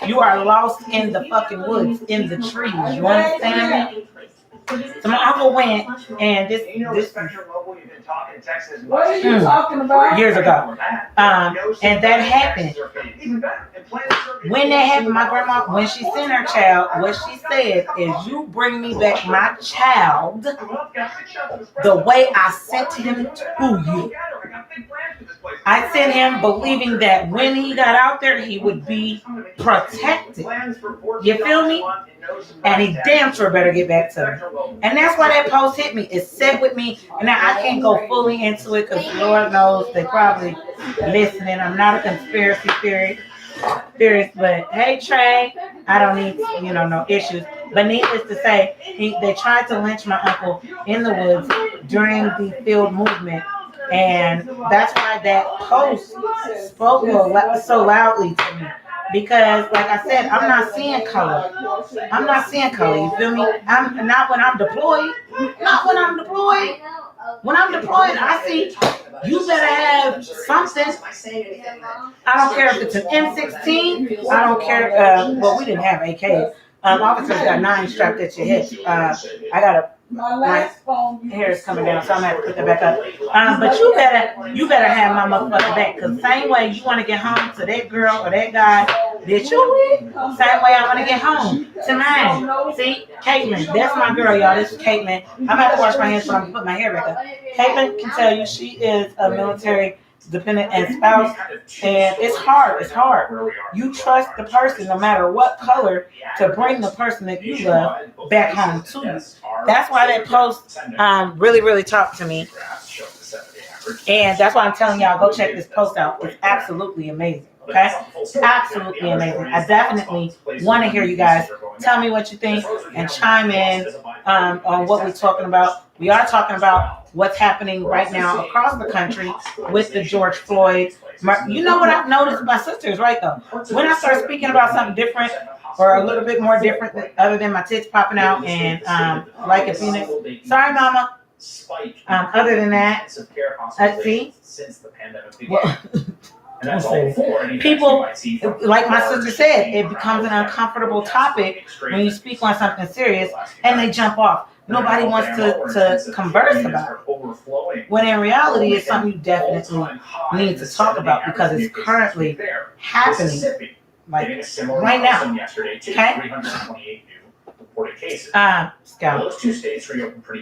You are lost in the fucking woods, in the trees. You understand me? So my uncle went, and this What are you talking about? years ago, and that happened. When that happened, my grandma, when she sent her child, what she said is, "You bring me back my child the way I sent him to you." I sent him believing that when he got out there, he would be protected. You feel me? And he damn sure better get back to me. And that's why that post hit me. It set with me. And now I can't go fully into it because Lord knows they probably listening. I'm not a conspiracy theorist, but hey, Trey, I don't need, no issues. But needless to say, they tried to lynch my uncle in the woods during the field movement. And that's why that post spoke so loudly to me. Because, like I said, I'm not seeing color. I'm not seeing color, you feel me? I'm not when I'm deployed. Not when I'm deployed. When I'm deployed, I see you better have something. I don't care if it's an M16. I don't care. Well, we didn't have AK. Officers got 9 strapped at your hip. I got my hair is coming down, so I'm gonna have to put that back up. But you better have my motherfucker back, cause same way you want to get home to that girl or that guy that you with, same way I want to get home to mine. See, Caitlin, that's my girl, y'all. This is Caitlin. I'm about to wash my hands so I'm gonna put my hair back up. Caitlin can tell you she is a military dependent and spouse, and it's hard. It's hard. You trust the person, no matter what color, to bring the person that you love back home to you. That's why that post really, really talked to me, and that's why I'm telling y'all, go check this post out. It's absolutely amazing. Okay, absolutely amazing. I definitely want to hear you guys tell me what you think and chime in on what we're talking about. We are talking about what's happening right now across the country with the George Floyd. You know what I've noticed? My sister is right though. When I start speaking about something different or a little bit more different other than my tits popping out and like a penis. Sorry, mama. Other than that, let's see. Well, people, like my sister said, it becomes an uncomfortable topic when you speak on something serious and they jump off. Nobody wants to converse about it. When in reality, it's something you definitely need to talk about because it's currently happening, like right now. Okay? Scallop.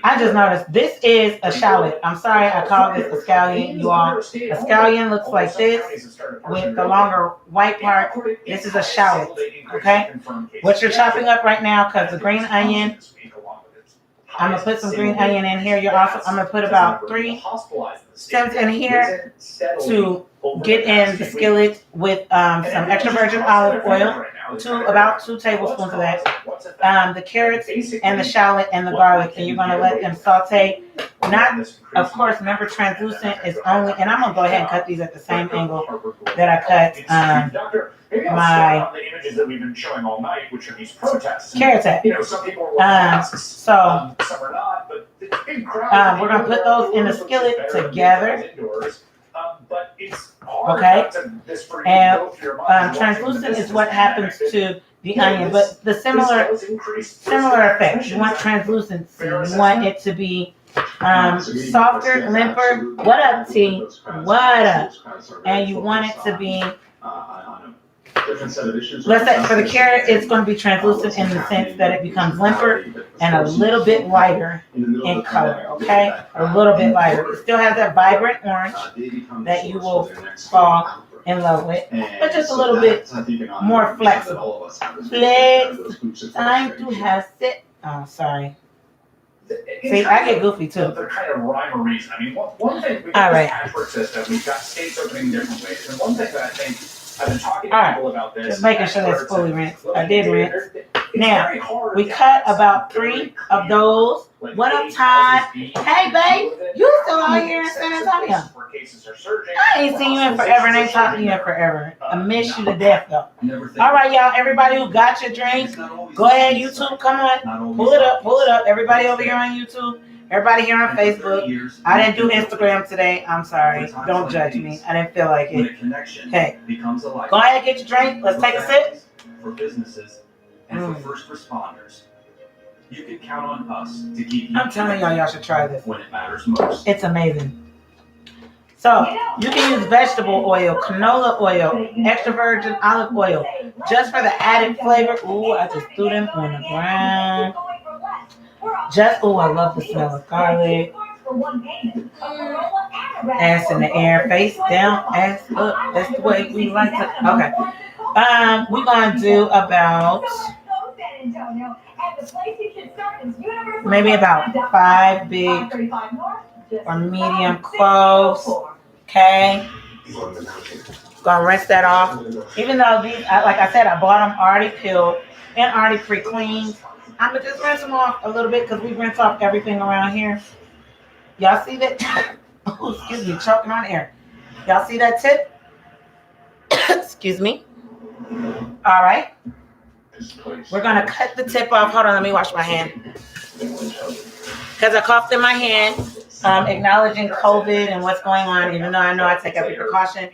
I just noticed this is a shallot. I'm sorry I called this a scallion, you all. A scallion looks like this with the longer white part. This is a shallot. Okay? What you're chopping up right now, because the green onion, I'm gonna put some green onion in here. I'm gonna put about 3 stems in here to get in the skillet with some extra virgin olive oil. About 2 tablespoons of that. The carrots and the shallot and the garlic, and you're gonna let them saute. Not, of course, remember translucent is only, and I'm gonna go ahead and cut these at the same angle that I cut my images that we've been showing all night, which are these protests. Carrots at. Some people are some are not, but we're gonna put those in the skillet together. But it's hard. Okay, and translucent is what happens to the onion, but the similar effect. You want translucency. You want it to be softer, limper. What up, T? What up? And you want it to be let's say for the carrot, it's going to be translucent in the sense that it becomes limper and a little bit lighter in color, okay? A little bit lighter. It still has that vibrant orange that you will fall in love with, but just a little bit more flexible. Flex, time to have sit. Oh, sorry. See, I get goofy too. The kind of rhyme or reason. I mean, one thing, we've All got right. the patchwork system, we've got states opening different ways, and one thing that I think, I've been talking to All right. people about this. Just making sure that's fully rinsed. I did rinse. It's Now, very hard we to cut have about something 3 very of clear, those. like What up, A Todd? causes B, Hey, babe, you still out here in San Antonio? where cases are surging, I ain't seen you in forever, and ain't talking to you in forever. I miss you to death, though. All right, y'all, everybody who got your drink, go ahead, YouTube, come on. Pull it up. Everybody over here on YouTube, everybody here on Facebook. I didn't do Instagram today. I'm sorry. Don't judge me. I didn't feel like it. Hey, go ahead and get your drink. Let's take a sip. For businesses and for first responders, you can count on us to keep you. I'm telling y'all should try this. When it matters most. It's amazing. So, you can use vegetable oil, canola oil, extra virgin olive oil, just for the added flavor. Ooh, I just threw them on the ground. I love the smell of garlic. Ass in the air, face down, ass up. That's the way we like to. Okay. We're gonna do about maybe about 5 big or medium cloves. Okay. Gonna rinse that off. Even though these, like I said, I bought them already peeled and already pre-cleaned. I'm gonna just rinse them off a little bit because we rinse off everything around here. Y'all see that? Oh, excuse me, choking on air. Y'all see that tip? Excuse me. All right. We're gonna cut the tip off. Hold on, let me wash my hand. Because I coughed in my hand, acknowledging COVID and what's going on, even though I know I take every precaution.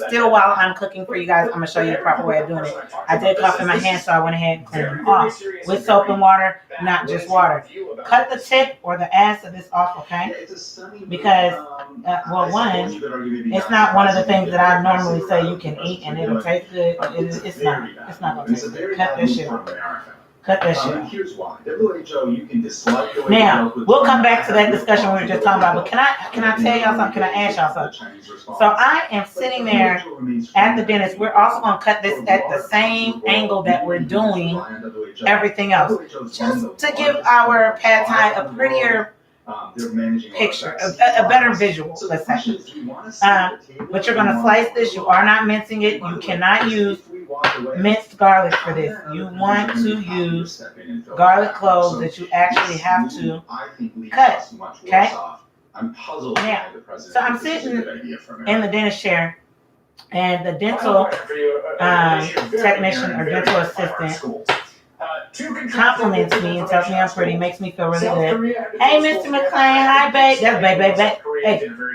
Still, while I'm cooking for you guys, I'm going to show you the proper way of doing it. I did cough in my hand, so I went ahead and cleaned them off with soap and water, not just water. Cut the tip or the ass of this off, okay? Because, one, it's not one of the things that I normally say you can eat and it'll taste good. It's not. It's not going to taste good. Cut that shit off. Cut that shit. Here's why. WHO, you can dislike the way now, we'll come back to that discussion we were just talking about, but can I tell y'all something? Can I ask y'all something? So I am sitting there at the dentist. We're also going to cut this at the same angle that we're doing everything else. Just to give our pad thai a prettier picture, a better visual, let's say. But you're going to slice this. You are not mincing it. You cannot use minced garlic for this. You want to use garlic cloves that you actually have to cut. Okay? Now, so I'm sitting in the dentist chair, and the dental technician or dental assistant compliments me and tells me I'm pretty, makes me feel really good. Hey, Mr. McClain, hi, babe. That's babe.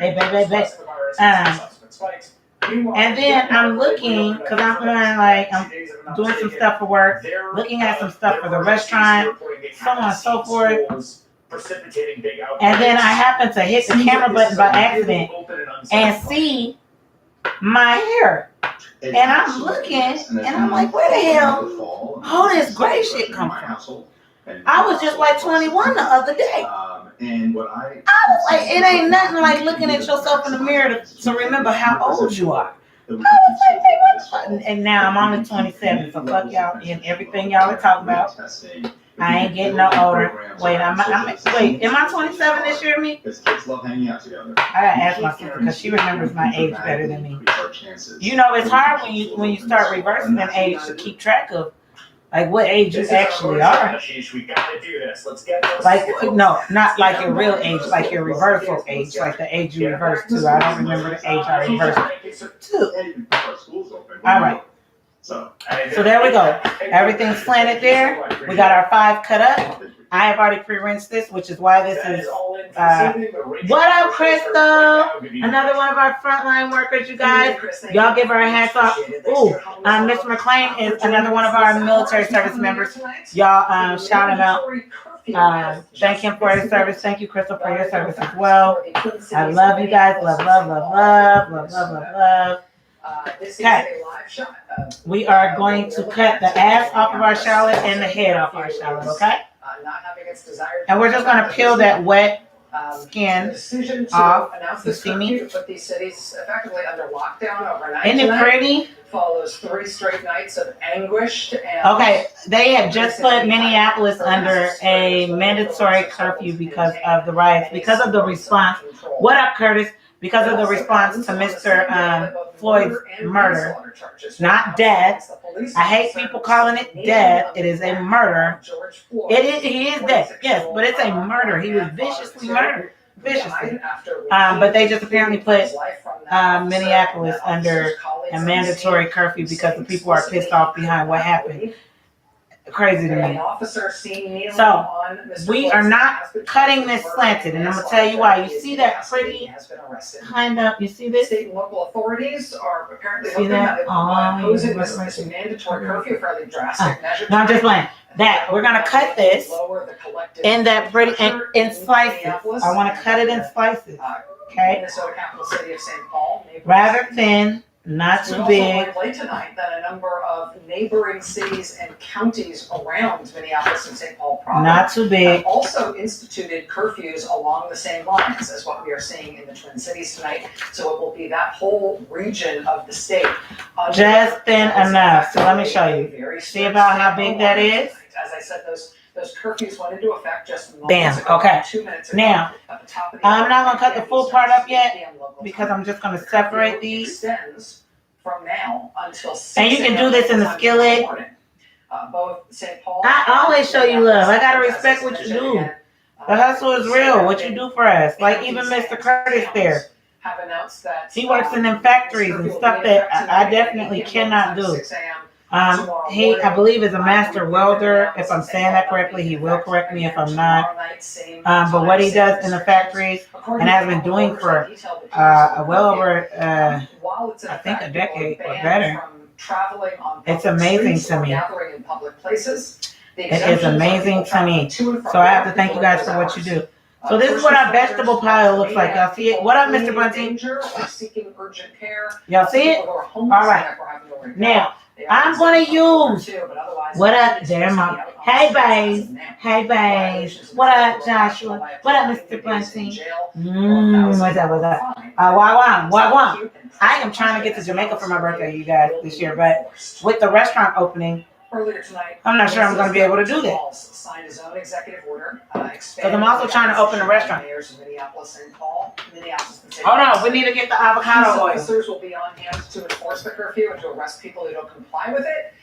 Hey, babe. And then I'm looking, because I'm doing some stuff for work, looking at some stuff for the restaurant, so on and so forth. And then I happen to hit the camera button by accident and see my hair. And I'm looking, and I'm like, where the hell all this gray shit come from? I was just like 21 the other day. I was like, it ain't nothing like looking at yourself in the mirror to remember how old you are. I was like, hey, what the fuck? And now I'm only 27, so fuck y'all and everything y'all are talking about. I ain't getting no older. Wait, am I 27 this year, me? I gotta ask my sister because she remembers my age better than me. You know, it's hard when you start reversing an age to keep track of. Like what age you actually are. Like, no, not like your real age, like your reversal age, like the age you reverse to. I don't remember the age I reversed to. All right. So there we go. Everything's slanted there. We got our 5 cut up. I have already pre-rinsed this, which is why this is, what up, Crystal? Another one of our frontline workers, you guys. Y'all give her a hats off. Ooh, Mr. McClain is another one of our military service members. Y'all shout him out. Thank him for his service. Thank you, Crystal, for your service as well. I love you guys. Love. This is Okay. a live shot. We are going to cut the ass off of our shallot and the head off our shallot, okay? Not having its desired. And we're just gonna peel that wet skin The decision to off. announce You this see me? curfew put these cities effectively under lockdown overnight. Isn't it tonight. pretty? Follows 3 straight nights of anguished and. Okay, they have just put Minneapolis under a mandatory curfew because of the riots, because of the response. What up, Curtis? Because of the response to Mr. Floyd's murder, not death. I hate people calling it death. It is a murder. He is dead, yes, but it's a murder. He was viciously murdered, viciously. But they just apparently put Minneapolis under a mandatory curfew because the people are pissed off behind what happened. Crazy to me. So we are not cutting this slanted, and I'm gonna tell you why. You see that pretty kind of? You see this? State and local authorities are apparently See hoping that? that Oh, imposing yeah, this right. mandatory curfew, fairly drastic measure. No, I'm just playing. That we're gonna cut this in that pretty in slices. I want to cut it in slices. Okay, Minnesota capital city of St. Paul. rather thin, not too big. Late tonight that a number of neighboring cities and counties around Minneapolis and St. Paul proper Not too big. have also instituted curfews along the same lines as what we are seeing in the Twin Cities tonight. So it will be that whole region of the state. Just thin enough. So let me show you. See about how big that is? As I said, those curfews went into effect just moments Bam. ago, Okay. 2 minutes ago. Now, At the top of the I'm not gonna cut the full part up yet local because time. I'm just gonna separate these. Extends from now until 6 And you can do this in the a.m. skillet. morning. Both St. Paul. I always show you love. I gotta respect what you do. The hustle is real. What you do for us. Like even Mr. Curtis there. Have announced that He works in them factories and stuff that I definitely cannot do. He, I believe, is a master welder. If I'm saying that correctly, he will correct me if I'm not. But what he does in the factories and has been doing for well over, I think, a decade or better. It's amazing to me. It is amazing to me. So I have to thank you guys for what you do. So this is what our vegetable pile looks like. Y'all see it? What up, Mr. Bunty? Y'all see it? All right. Now, I'm going to use, what up, there, Mom? Hey, babes. Hey, babes. What up, Joshua? What up, Mr. Bunty? What's up, what's up? Wagwan. I am trying to get to Jamaica for my birthday, you guys, this year, but with the restaurant opening, I'm not sure I'm going to be able to do that. Because I'm also trying to open a restaurant. Hold on, we need to get the avocado oil. Officers will be on hand to enforce the curfew and to arrest people who don't comply with it.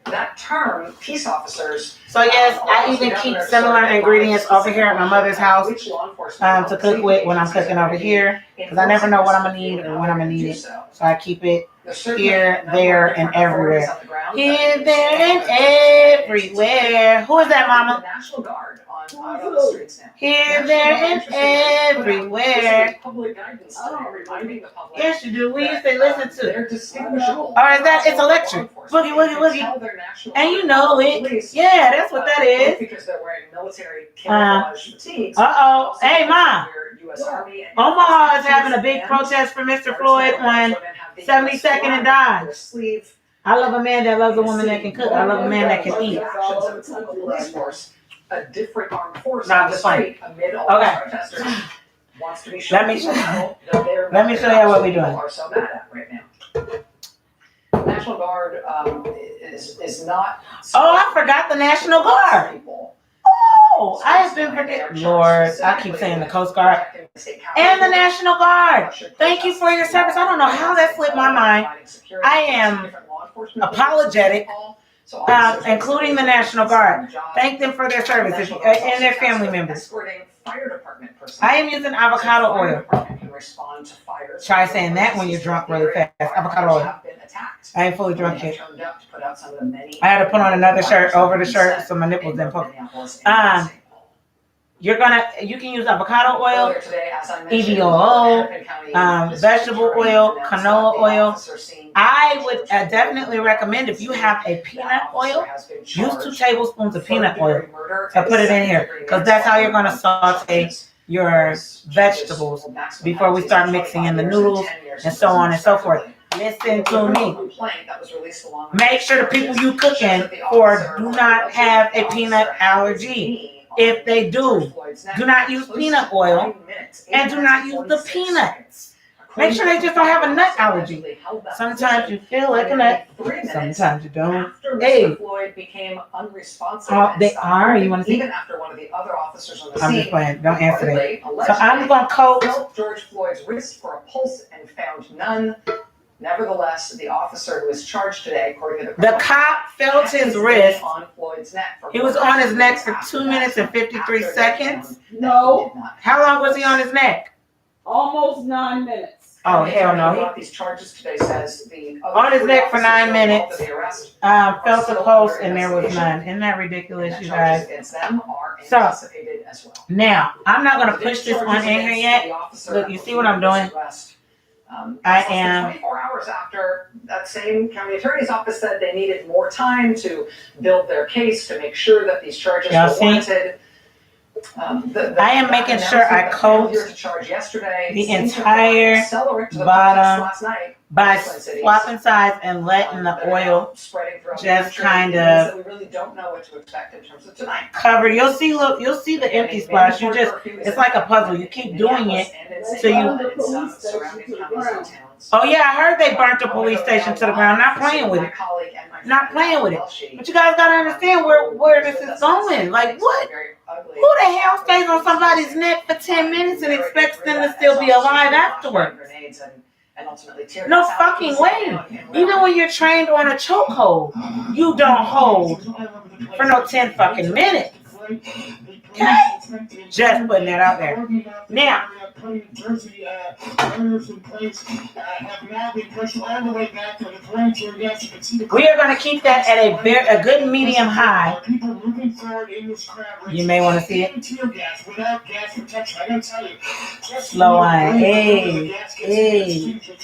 That term, peace officers. So yes, I even keep similar ingredients over here at my mother's house to cook with when I'm cooking over here. Because I never know what I'm going to need or when I'm going to need it. So I keep it here, there, and everywhere. Here, there, and everywhere. Who is that, Mama? National Guard on the streets now. Here, there, and everywhere. Public guidance reminding the public. Yes, you do. We used to listen to. They're distinguishable. Or is that, it's electric. Boogie, woogie, woogie. And you know it. Yeah, that's what that is. Because they're wearing military camouflage fatigues. Uh-oh. Hey, Mom. US Army and Omaha is having a big protest for Mr. Floyd on 72nd and Dodge. I love a man that loves a woman that can cook. I love a man that can eat. A different armed force. No, I'm just fine. Amid all Okay. protesters wants to be Let me show you. Let me show you what we're doing. Are so mad at right now. National Guard is not. Oh, I forgot the National Guard. Oh, I have been forgetting. Lord, I keep saying the Coast Guard and the National Guard. Thank you for your service. I don't know how that slipped my mind. I am apologetic, including the National Guard. Thank them for their service and their family members. I am using avocado oil. Try saying that when you're drunk really fast. Avocado oil. I ain't fully drunk yet. I had to put on another shirt over the shirt so my nipples didn't poke. You can use avocado oil, EVOO, vegetable oil, canola oil. I would definitely recommend if you have a peanut oil, use 2 tablespoons of peanut oil to put it in here because that's how you're going to saute your vegetables before we start mixing in the noodles and so on and so forth. Listen to me. Complaint that was released along. Make sure the people you cooking for do not have a peanut allergy. If they do not use peanut oil and do not use the peanuts. Make sure they just don't have a nut allergy. Sometimes you feel like a nut, sometimes you don't. Hey, Floyd became unresponsive. they are. You want to see? Even after one of the other officers on the I'm scene. just playing. Don't answer that. So I'm gonna coat George Floyd's wrist for a pulse and found none. Nevertheless, the officer who was charged today, according to the cop felt his wrist. On Floyd's neck. He was on his neck for 2 minutes and 53 seconds. No. How long was he on his neck? Almost 9 minutes. Oh, hell no. He brought these charges today, says the On his neck for 9 minutes. Felt a pulse and there was none. none. Isn't that ridiculous, you Charges guys? against them are So, anticipated as well. Now, I'm not going to push this on in here yet. Look, you see what I'm doing? I am. 24 hours after that same county attorney's office said they needed more time to build their case to make sure that these charges Y'all were see? warranted. I am making sure I coat the entire bottom by swapping sides and letting the oil just kind of we really don't know what to expect in terms of tonight. cover. You'll see. Look, you'll see the empty spots. You just, it's like a puzzle. You keep doing it till you. Oh yeah, I heard they burnt the police station to the ground. Not playing with it. Not playing with it. But you guys gotta understand where this is going. Like what? Who the hell stays on somebody's neck for 10 minutes and expects them to still be alive afterwards? No fucking way. Even when you're trained on a chokehold, you don't hold for no 10 fucking minutes. Okay? Just putting that out there. Now, we are going to keep that at a good medium high. You may want to see it. Slow on. Hey.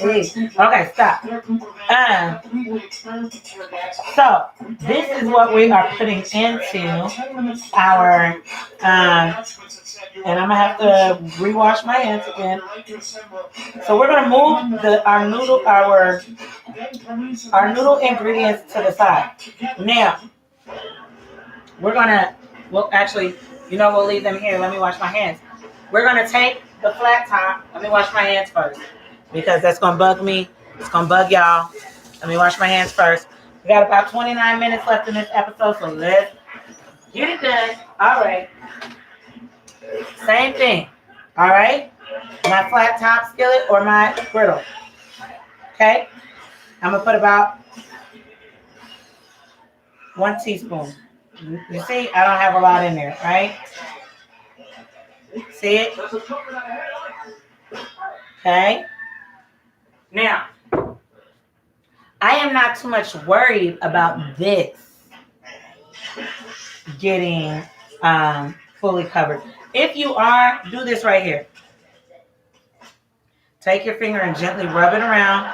Okay, stop. So, this is what we are putting into our, and I'm going to have to rewash my hands again. So we're going to move our noodle ingredients to the side. Now, we're going to, well, actually, we'll leave them here. Let me wash my hands. We're going to take the flat top. Let me wash my hands first because that's going to bug me. It's going to bug y'all. Let me wash my hands first. We got about 29 minutes left in this episode, so let's get it done. All right. Same thing. All right. My flat top skillet or my griddle. Okay. I'm going to put about 1 teaspoon. You see, I don't have a lot in there, right? See it? Okay. Now, I am not too much worried about this getting fully covered. If you are, do this right here. Take your finger and gently rub it around.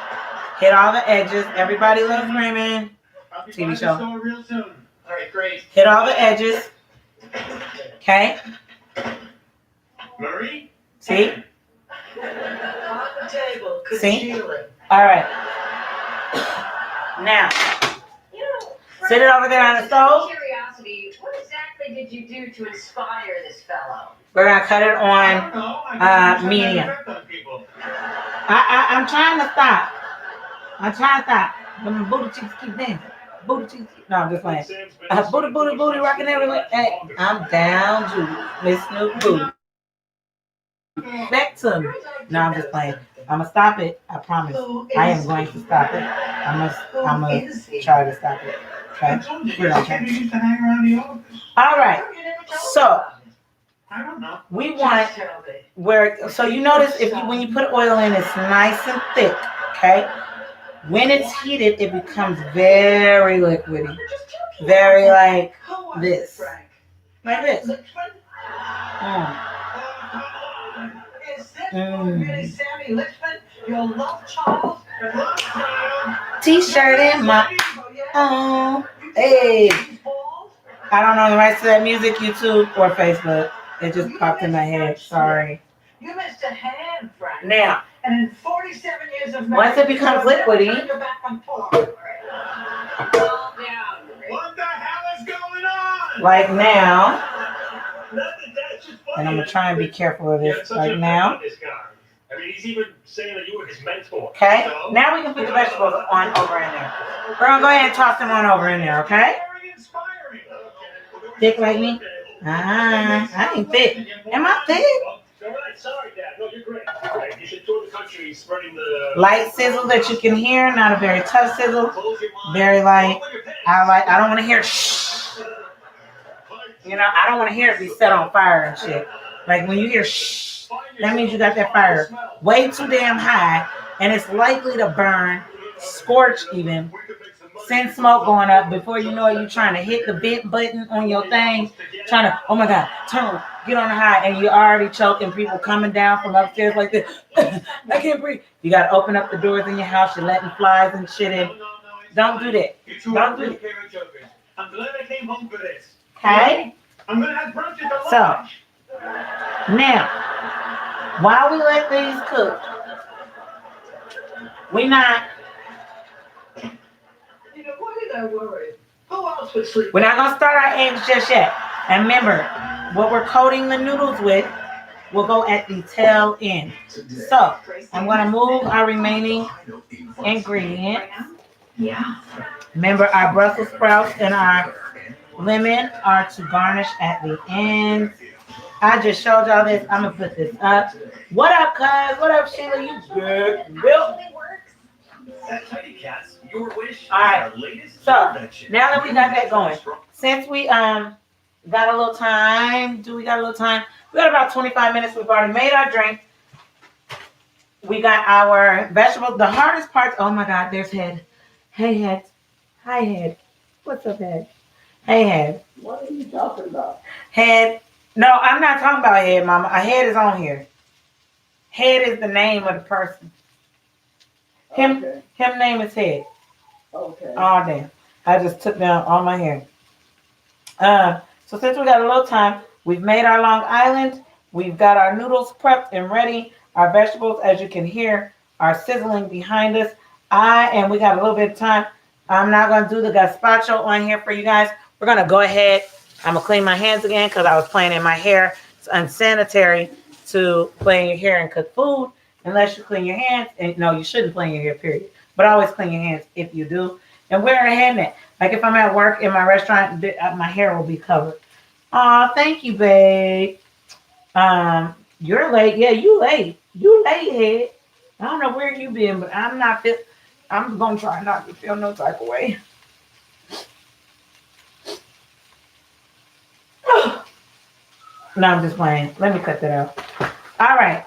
Hit all the edges. Everybody loves Raymond. TV show. All right, great. Hit all the edges. Okay? Marie? See? On the table. See? All right. Now, sit it over there on the stove. Curiosity, what exactly did you do to inspire this fellow? We're going to cut it on medium. I'm trying to stop. But my booty cheeks keep dancing. Booty cheeks. No, I'm just playing. Booty, rocking everywhere. Hey, I'm down to Miss Snoop Booty. Back to me. No, I'm just playing. I'm going to stop it. I promise. I am going to stop it. I'm going to try to stop it. Okay? All right. So, we want so you notice when you put oil in, it's nice and thick, okay? When it's heated, it becomes very liquidy. Very like this. Like this. T-shirt in my hey. I don't know the rights to that music, YouTube or Facebook. It just popped in my head. Sorry. You missed a hand, Frank. Now, And in 47 years of Once it becomes liquidy, turn your back on pork. Calm down. What the hell is going on? like now, That's just funny. and I'm gonna try and be careful of You this had such like an now. effect on this guy. I mean, he's even saying that you were his mentor. Okay, So? now we can put the vegetables on over in there. We're gonna go ahead and toss them on over in there, okay? Very inspiring. Thick like me? I ain't thick. Am I thick? All right, sorry, Dad. No, you're great. You're great. You should tour the country spreading the Light sizzle that you can hear, not a very tough sizzle. Close your mind. Very light. Open your pants. I don't want to hear shh. You know, I don't want to hear it be set on fire and shit. Like when you hear shh, that means you got that fire way too damn high, and it's likely to burn, scorch even, send smoke going up. Before you know it, you're trying to hit the vent button on your thing, trying to, oh my God, turn, get on the high, and you're already choking. People coming down from upstairs like this. I can't breathe. You got to open up the doors in your house. You're letting flies and shit in. Don't do that. Don't do it. I'm glad I came home for this. Okay? I'm gonna have brunch at the So, lodge. now, while we let these cook, we're not Why did I worry? Who else would sleep? going to start our eggs just yet. And remember, what we're coating the noodles with will go at the tail end. So, I'm going to move our remaining ingredients. Yeah. Remember, our Brussels sprouts and our lemon are to garnish at the end. I just showed y'all this. I'm going to put this up. What up, cuz? What up, Sheila? You good? Bill? At Tidy Cats, your wish All right. is our latest So, invention. now that we got that going, since we got a little time, we got about 25 minutes. We've already made our drink. We got our vegetables. The hardest parts, oh my God, there's Head. Hey, Head. Hi, Head. What's up, Head? Hey, Head. What are you talking about? Head. No, I'm not talking about Head, Mama. A Head is on here. Head is the name of the person. Him name is Head. Okay. Oh, damn. I just took down all my hair. So since we got a little time, we've made our Long Island. We've got our noodles prepped and ready. Our vegetables, as you can hear, are sizzling behind us. And we got a little bit of time. I'm not going to do the gazpacho on here for you guys. We're going to go ahead. I'm going to clean my hands again because I was playing in my hair. It's unsanitary to play in your hair and cook food unless you clean your hands. And no, you shouldn't play in your hair, period. But always clean your hands if you do. And wear a hairnet. Like if I'm at work in my restaurant, my hair will be covered. Aw, thank you, babe. You're late. Yeah, you late. You late, Head. I don't know where you been, but I'm going to try not to feel no type of way. No, I'm just playing. Let me cut that out. All right.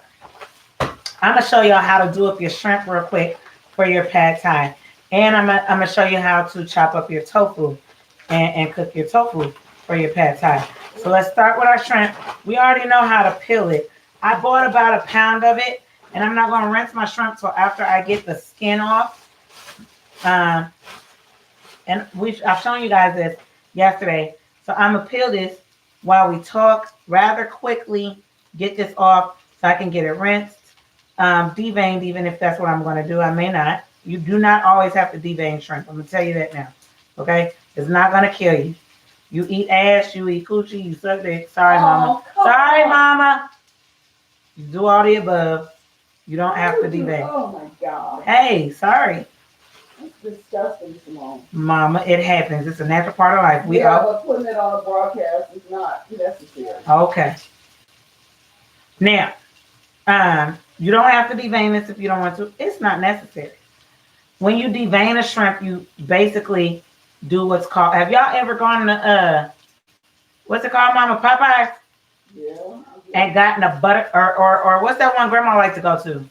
I'm going to show y'all how to do up your shrimp real quick for your pad thai. And I'm going to show you how to chop up your tofu and cook your tofu for your pad thai. So let's start with our shrimp. We already know how to peel it. I bought about a pound of it. And I'm not going to rinse my shrimp until after I get the skin off. And I've shown you guys this yesterday. So I'm going to peel this while we talk rather quickly. Get this off so I can get it rinsed. Deveined, even if that's what I'm going to do. I may not. You do not always have to devein shrimp. I'm going to tell you that now. Okay? It's not going to kill you. You eat ass, you eat coochie, you suck dick. Sorry, Mama. Sorry, Mama. You do all the above. You don't have to devein. Oh, my God. Hey, sorry. That's disgusting, Simone. Mama, it happens. It's a natural part of life. But putting it on a broadcast is not necessary. Okay. Now, you don't have to devein this if you don't want to. It's not necessary. When you devein a shrimp, you basically do what's called. Have y'all ever gone to what's it called, Mama? Popeyes? Yeah. And gotten a butter or what's that one Grandma liked to go to?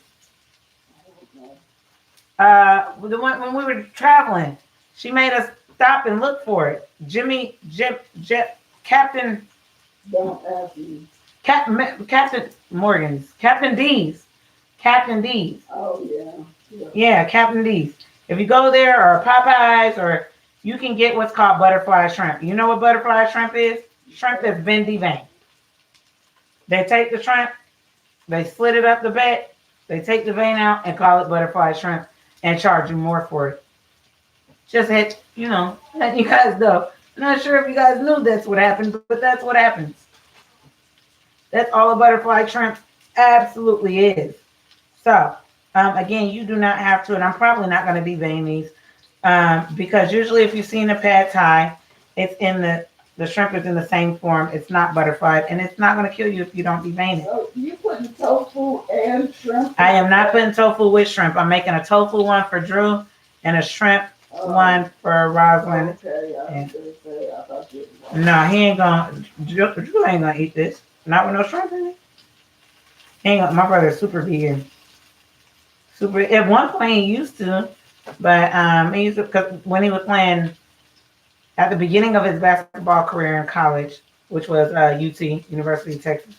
The one when we were traveling, she made us stop and look for it. Captain. Don't ask me. Captain Morgan's. Captain D's. Oh, yeah. Yeah, Captain D's. If you go there or Popeyes or you can get what's called butterfly shrimp. You know what butterfly shrimp is? Shrimp that's been deveined. They take the shrimp, they slit it up the back, They take the vein out and call it butterfly shrimp and charge you more for it. Just let you guys know. I'm not sure if you guys knew that's what happened, but that's what happens. That's all a butterfly shrimp absolutely is. So, again, you do not have to, and I'm probably not going to devein these because usually if you've seen a pad thai, it's in the shrimp is in the same form. It's not butterflied, and it's not going to kill you if you don't devein it. So you putting tofu and shrimp? I am not putting tofu with shrimp. I'm making a tofu one for Drew and a shrimp one for Rosalind. Okay, I thought you No, he ain't gonna. Drew ain't gonna eat this. Not with no shrimp in it. He ain't gonna, my brother's super vegan. Super. At one point he used to, but he used to because when he was playing at the beginning of his basketball career in college, which was UT, University of Texas.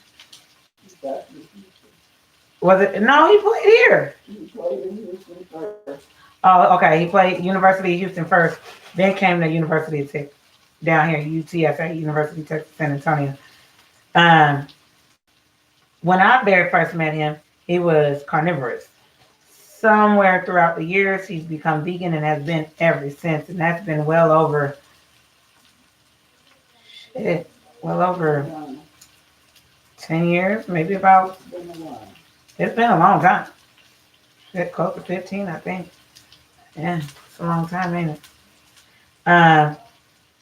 Was it? No, he played here. He played in Houston first. Oh, okay. He played University of Houston first, then came to University of Texas down here, UTSA, University of Texas, San Antonio. When I very first met him, he was carnivorous. Somewhere throughout the years, he's become vegan and has been ever since, and that's been well over 10 years, maybe about. It's been a long time. Close to 15, I think. Yeah, it's a long time, ain't it?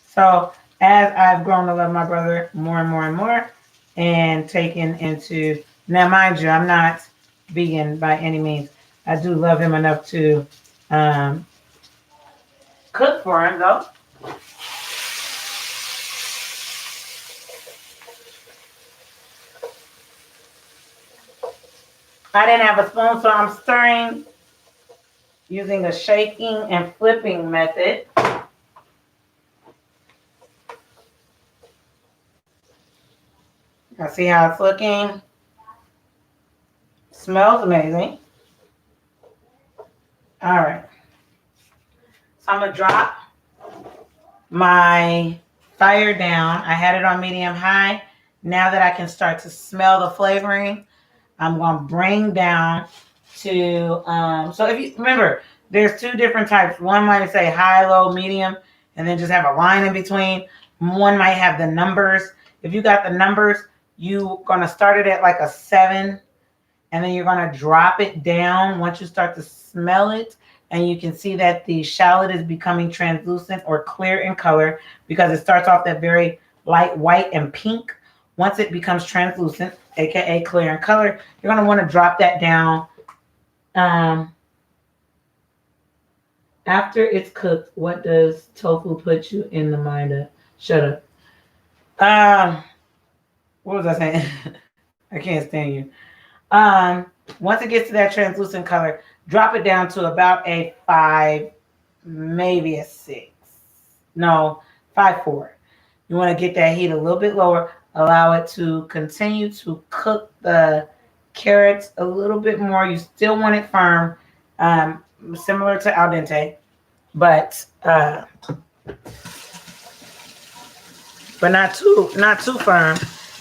So as I've grown to love my brother more and more and more, and taken into now, mind you, I'm not vegan by any means. I do love him enough to cook for him, though. I didn't have a spoon, so I'm stirring using a shaking and flipping method. I see how it's looking. Smells amazing. All right. So I'm going to drop my fire down. I had it on medium high. Now that I can start to smell the flavoring, I'm going to bring down to, so if you remember, there's two different types. One might say high, low, medium, and then just have a line in between. One might have the numbers. If you got the numbers, you're going to start it at like a 7, and then you're going to drop it down once you start to smell it, and you can see that the shallot is becoming translucent or clear in color because it starts off that very light white and pink. Once it becomes translucent, aka clear in color, you're going to want to drop that down. After it's cooked, what does tofu put you in the mind of? Shut up. What was I saying? I can't stand you. Once it gets to that translucent color, drop it down to about a 5, maybe a 6. No, 5-4. You want to get that heat a little bit lower. Allow it to continue to cook the carrots a little bit more. You still want it firm, similar to al dente, but not too firm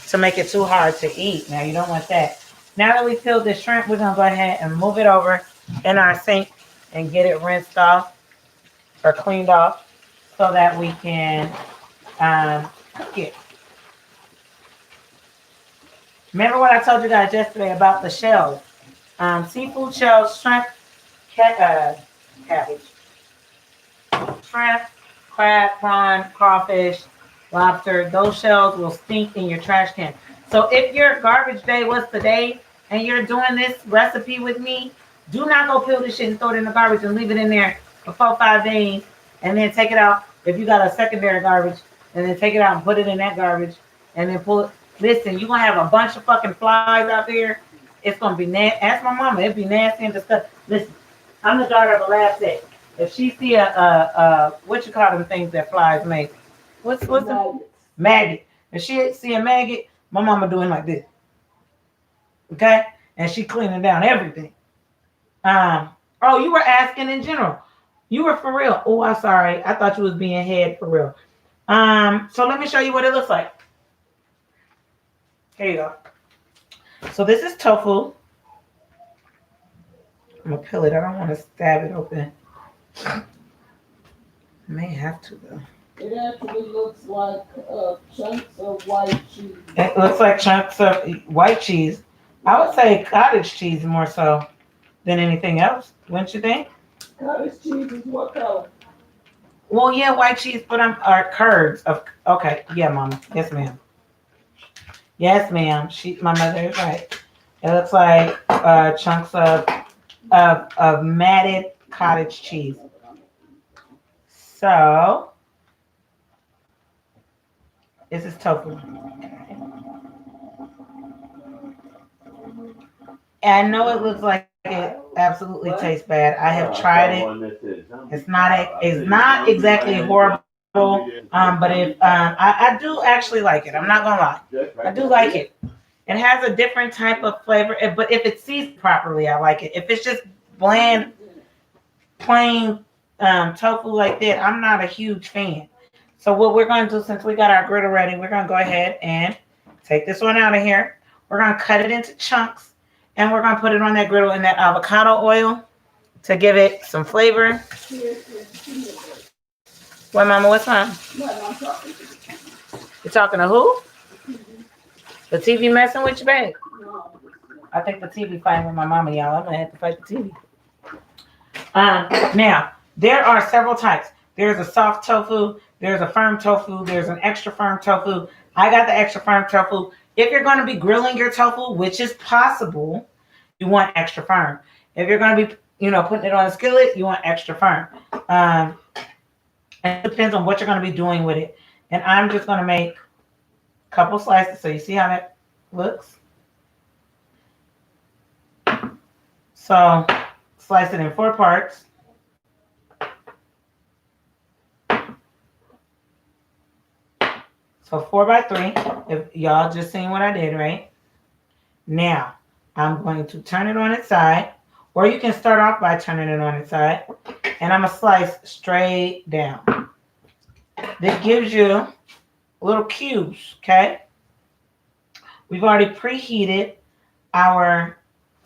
to make it too hard to eat. Now you don't want that. Now that we filled the shrimp, we're gonna go ahead and move it over in our sink and get it rinsed off or cleaned off so that we can cook it. Remember what I told you guys yesterday about the shells? Seafood shells, shrimp, cabbage, shrimp, crab, prawn, crawfish, lobster. Those shells will stink in your trash can. So if your garbage day was today and you're doing this recipe with me, do not go peel this shit and throw it in the garbage and leave it in there for 4-5 days and then take it out. If you got a secondary garbage, and then take it out and put it in that garbage and then pull it. Listen, you're going to have a bunch of fucking flies out there. It's going to be nasty. Ask my mama. It'd be nasty and disgusting. Listen, I'm the daughter of a lab tech. If she see what you call them things that flies make? What's the maggot? If she see a maggot, my mama doing like this. Okay? And she cleaning down everything. Oh, you were asking in general. You were for real. Oh, I'm sorry. I thought you was being head for real. So let me show you what it looks like. Here you go. So this is tofu. I'm gonna peel it. I don't want to stab it open. I may have to though. It actually looks like chunks of white cheese. It looks like chunks of white cheese. I would say cottage cheese more so than anything else. Wouldn't you think? Cottage cheese is what color? Well, yeah, white cheese, but or curds of. Okay, yeah, Mama. Yes, ma'am. Yes, ma'am. My mother is right. It looks like chunks of matted cottage cheese. So this is tofu. And I know it looks like it absolutely tastes bad. I have tried it. It's not exactly horrible. But if I do actually like it. I'm not gonna lie. I do like it. It has a different type of flavor, but if it's seasoned properly, I like it. If it's just bland, plain tofu like that, I'm not a huge fan. So what we're going to do, since we got our griddle ready, we're going to go ahead and take this one out of here. We're going to cut it into chunks, and we're going to put it on that griddle in that avocado oil to give it some flavor. What, Mama? What's wrong? You're talking to who? The TV messing with you, babe? I think the TV fighting with my mama, y'all. I'm going to have to fight the TV. Now, there are several types. There's a soft tofu. There's a firm tofu. There's an extra firm tofu. I got the extra firm tofu. If you're going to be grilling your tofu, which is possible, you want extra firm. If you're going to be, putting it on a skillet, you want extra firm. It depends on what you're going to be doing with it. And I'm just going to make a couple slices so you see how that looks. So slice it in 4 parts. So 4 by 3. If y'all just seen what I did, right? Now I'm going to turn it on its side, or you can start off by turning it on its side, and I'm gonna slice straight down. This gives you little cubes, okay? We've already preheated our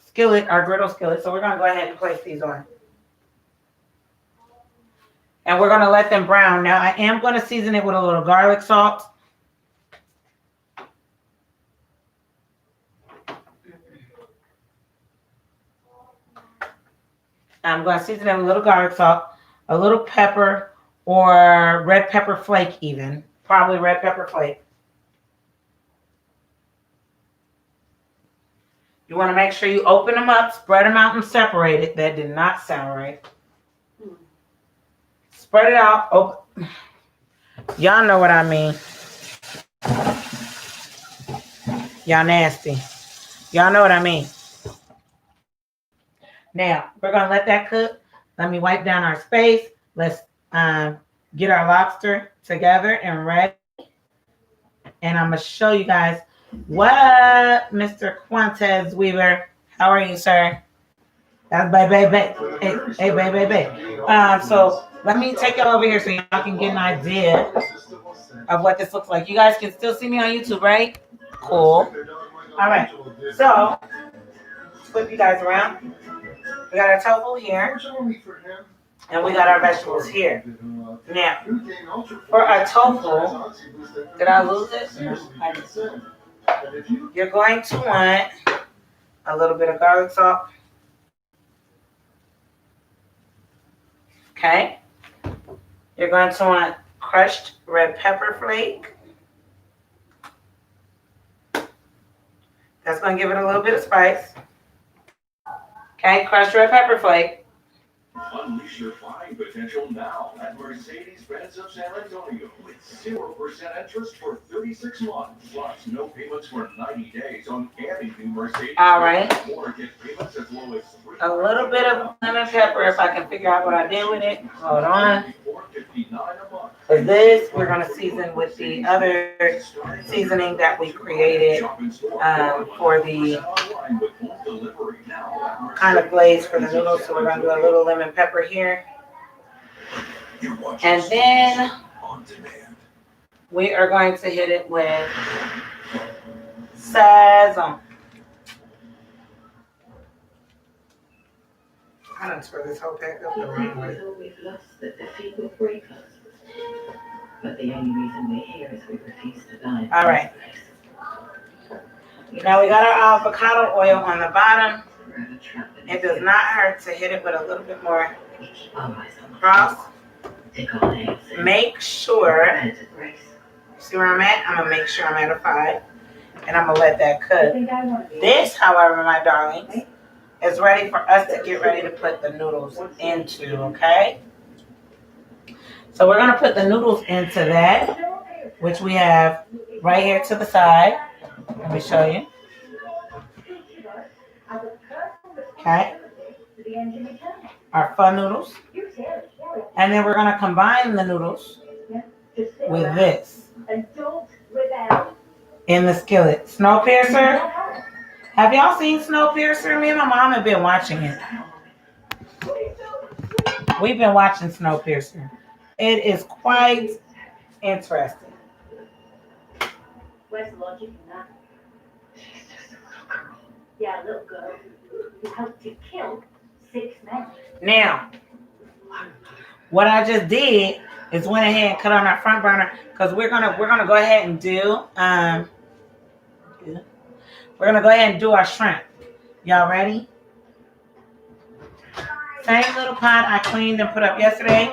skillet, our griddle skillet, so we're gonna go ahead and place these on. And we're gonna let them brown. Now I am gonna season it with a little garlic salt. I'm going to season it with a little garlic salt, a little pepper, or red pepper flake even. Probably red pepper flake. You want to make sure you open them up, spread them out, and separate it. That did not sound right. Spread it out. Open. Y'all know what I mean. Y'all nasty. Y'all know what I mean. Now, we're going to let that cook. Let me wipe down our space. Let's get our lobster together and ready. And I'm going to show you guys what Mr. Quantez Weaver. How are you, sir? That's baby. Hey, baby. So let me take y'all over here so y'all can get an idea of what this looks like. You guys can still see me on YouTube, right? Cool. All right. So flip you guys around. We got our tofu here, and we got our vegetables here. Now, for our tofu, did I lose it? No, you're going to want a little bit of garlic salt. Okay. You're going to want crushed red pepper flake. That's going to give it a little bit of spice. Okay, crushed red pepper flake. Unleash your buying potential now at Mercedes-Benz of San Antonio with 0% interest for 36 months, plus no payments for 90 days on any new Mercedes. All right. Or get payments as low as a little bit of lemon pepper if I can figure out what I did with it. Hold on. For this, we're going to season with the other seasoning that we created for the kind of glaze for the noodles. So we're going to do a little lemon pepper here. And then we are going to hit it with Sazon. I don't spread this whole pack up the wrong People way. have always lost that defeat will break us. But the only reason we're here is we refuse to die. All right. Now we got our avocado oil on the bottom. It does not hurt to hit it with a little bit more cross. Make sure, see where I'm at? I'm going to make sure I'm at a 5. And I'm going to let that cook. This, however, my darlings, is ready for us to get ready to put the noodles into, okay? So we're going to put the noodles into that, which we have right here to the side. Let me show you. Okay. Our pho noodles. And then we're going to combine the noodles with this in the skillet. Snowpiercer. Have y'all seen Snowpiercer? Me and my mom have been watching it. We've been watching Snowpiercer. It is quite interesting. Where's the logic in that? She's just a little girl. Yeah, a little girl who helped to kill 6 men. Now, what I just did is went ahead and cut on our front burner because we're gonna go ahead and do our shrimp. Y'all ready? Same little pot I cleaned and put up yesterday.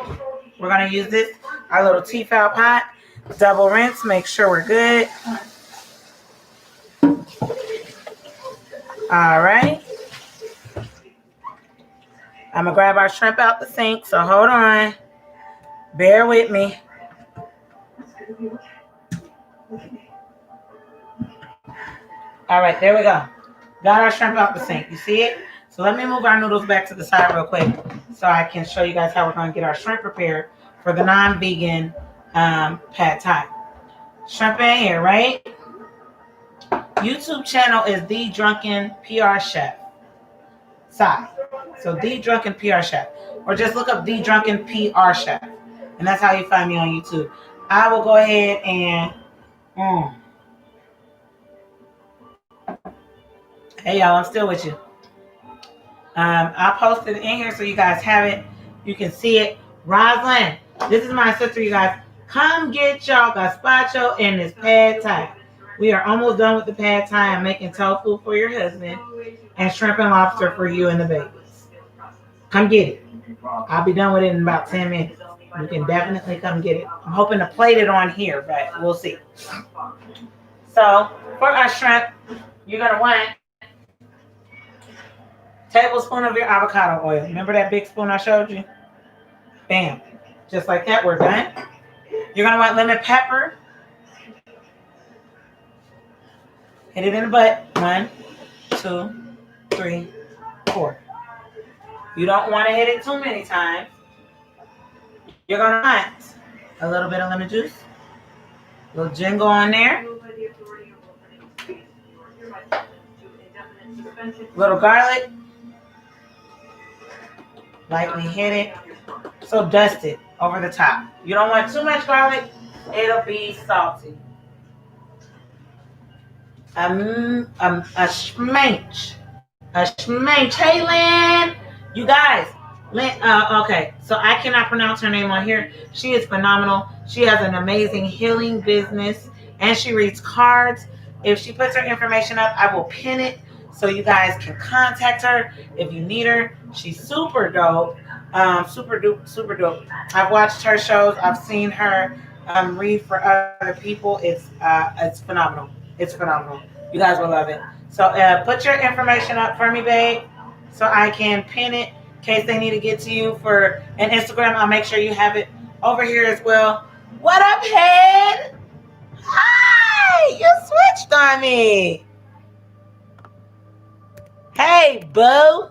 We're gonna use this, our little Tefal pot. Double rinse, make sure we're good. All right. I'm gonna grab our shrimp out the sink, so hold on. Bear with me. All right, there we go. Got our shrimp out the sink. You see it? So let me move our noodles back to the side real quick so I can show you guys how we're gonna get our shrimp prepared for the non-vegan pad thai. Shrimp in here, right? YouTube channel is The Drunken PR Chef. Sorry. So The Drunken PR Chef. Or just look up The Drunken PR Chef. And that's how you find me on YouTube. I will go ahead and hey y'all, I'm still with you. I'll post it in here so you guys have it. You can see it. Rosalind, this is my sister, you guys. Come get y'all gazpacho and this pad thai. We are almost done with the pad thai. I'm making tofu for your husband and shrimp and lobster for you and the babies. Come get it. I'll be done with it in about 10 minutes. You can definitely come get it. I'm hoping to plate it on here, but we'll see. So for our shrimp, you're going to want a tablespoon of your avocado oil. Remember that big spoon I showed you? Bam. Just like that, we're done. You're going to want lemon pepper. Hit it in the butt. 1, 2, 3, 4. You don't want to hit it too many times. You're going to want a little bit of lemon juice. A little jingle on there. Little garlic. Lightly hit it. So dust it over the top. You don't want too much garlic. It'll be salty. A schmench. A schmench. Hey, Lynn. You guys. Lynn, okay. So I cannot pronounce her name on here. She is phenomenal. She has an amazing healing business. And she reads cards. If she puts her information up, I will pin it so you guys can contact her if you need her. She's super dope. Super dope. I've watched her shows. I've seen her read for other people. It's phenomenal. It's phenomenal. You guys will love it. So put your information up for me, babe, so I can pin it in case they need to get to you for an Instagram. I'll make sure you have it over here as well. What up, Head? Hi! You switched on me. Hey, boo.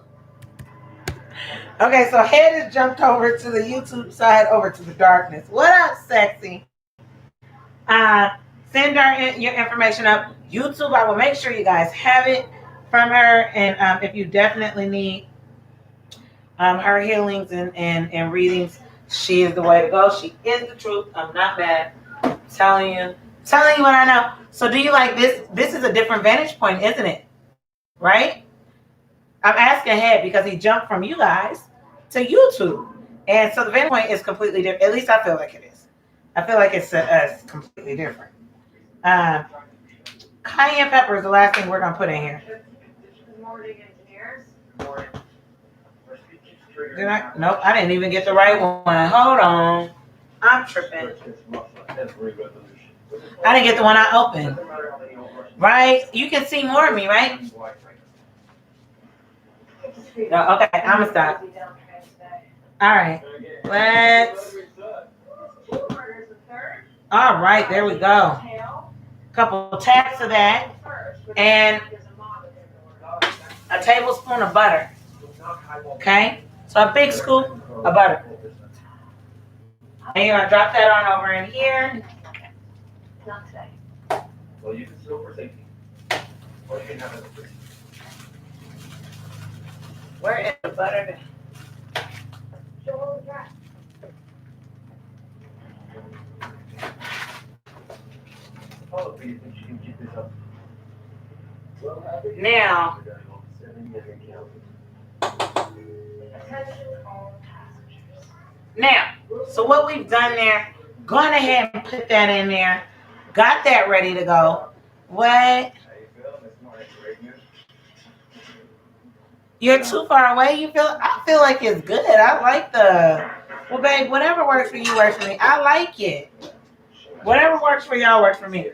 Okay, so Head has jumped over to the YouTube side, over to the darkness. What up, sexy? Send her your information up. YouTube, I will make sure you guys have it from her. And if you definitely need her healings and readings, she is the way to go. She is the truth. I'm not bad. I'm telling you what I know. So do you like this? This is a different vantage point, isn't it? Right? I'm asking Head because he jumped from you guys to YouTube. And so the vantage point is completely different. At least I feel like it is. I feel like it's completely different. Cayenne pepper is the last thing we're going to put in here. Did I? Nope, I didn't even get the right one. Hold on. I'm tripping. I didn't get the one I opened. Right? You can see more of me, right? No, okay, I'm going to stop. All right. All right, there we go. Couple taps of that. And a tablespoon of butter. Okay? So a big scoop of butter. And you're going to drop that on over in here. Not today. Well, you can still for safety. Or you can have it for Where is the butter? Oh, do you think you can keep this up? Now, so what we've done there, gone ahead and put that in there. Got that ready to go. What? You're too far away? I feel like it's good. I like well, babe, whatever works for you works for me. I like it. Whatever works for y'all works for me.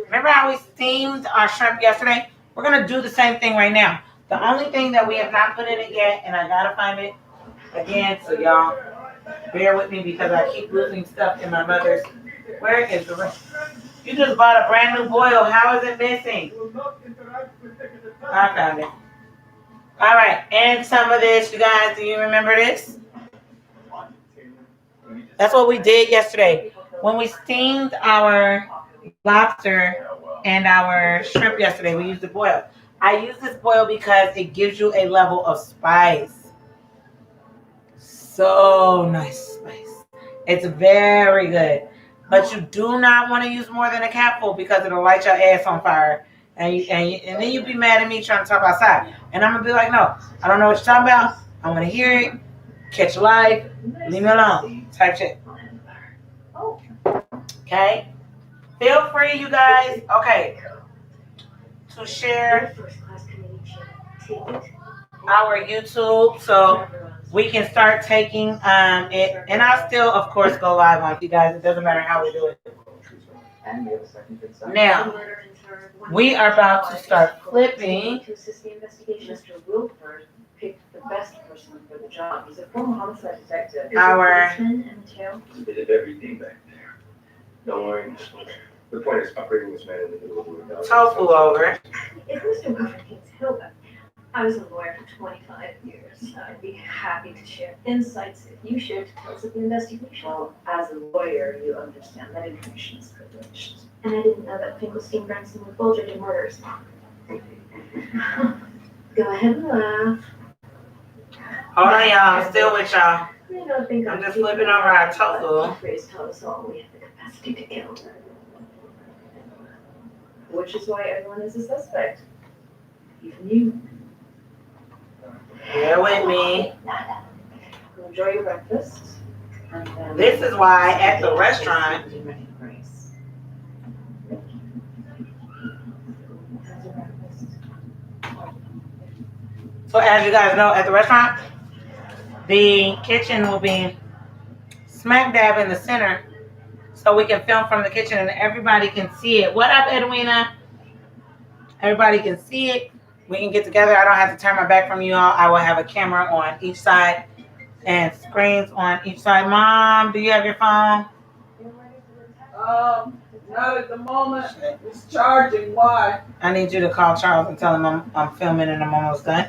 Remember how we steamed our shrimp yesterday? We're going to do the same thing right now. The only thing that we have not put in it yet, and I got to find it again, so y'all bear with me because I keep losing stuff in my mother's. Where is the rest? You just bought a brand new boil. How is it missing? I found it. All right, and some of this, you guys, do you remember this? That's what we did yesterday. When we steamed our lobster and our shrimp yesterday, we used the boil. I use this boil because it gives you a level of spice. So nice spice. It's very good. But you do not want to use more than a capful because it'll light your ass on fire. And then you'll be mad at me trying to talk outside. And I'm going to be like, no, I don't know what you're talking about. I want to hear it. Catch a life. Leave me alone. Type shit. Okay? Feel free, you guys, okay, to share our YouTube so we can start taking it. And I'll still, of course, go live on you guys. It doesn't matter how we do it. Now, we are about to start flipping. Mr. Wilford picked the best person for the job. He's a former homicide detective. Our a bit of everything back there. Don't worry. The point is operating this man in the middle of the tofu over. If Mr. Wilford gets help, I was a lawyer for 25 years. I'd be happy to share insights if you share details of the investigation. Well, as a lawyer, you understand that information is privileged. And I didn't know that Finkelstein Branson would Bulger did murders. Go ahead and laugh. Hold on, y'all. I'm still with y'all. You don't think I'm just flipping over our tofu. Freeze told us all we have the capacity to kill. Which is why everyone is a suspect. Even you. Bear with me. Enjoy your breakfast. This is why at the restaurant, so as you guys know, at the restaurant, the kitchen will be smack dab in the center so we can film from the kitchen and everybody can see it. What up, Edwina? Everybody can see it. We can get together. I don't have to turn my back from you all. I will have a camera on each side and screens on each side. Mom, do you have your phone? Not at the moment. It's charging. Why? I need you to call Charles and tell him I'm filming and I'm almost done.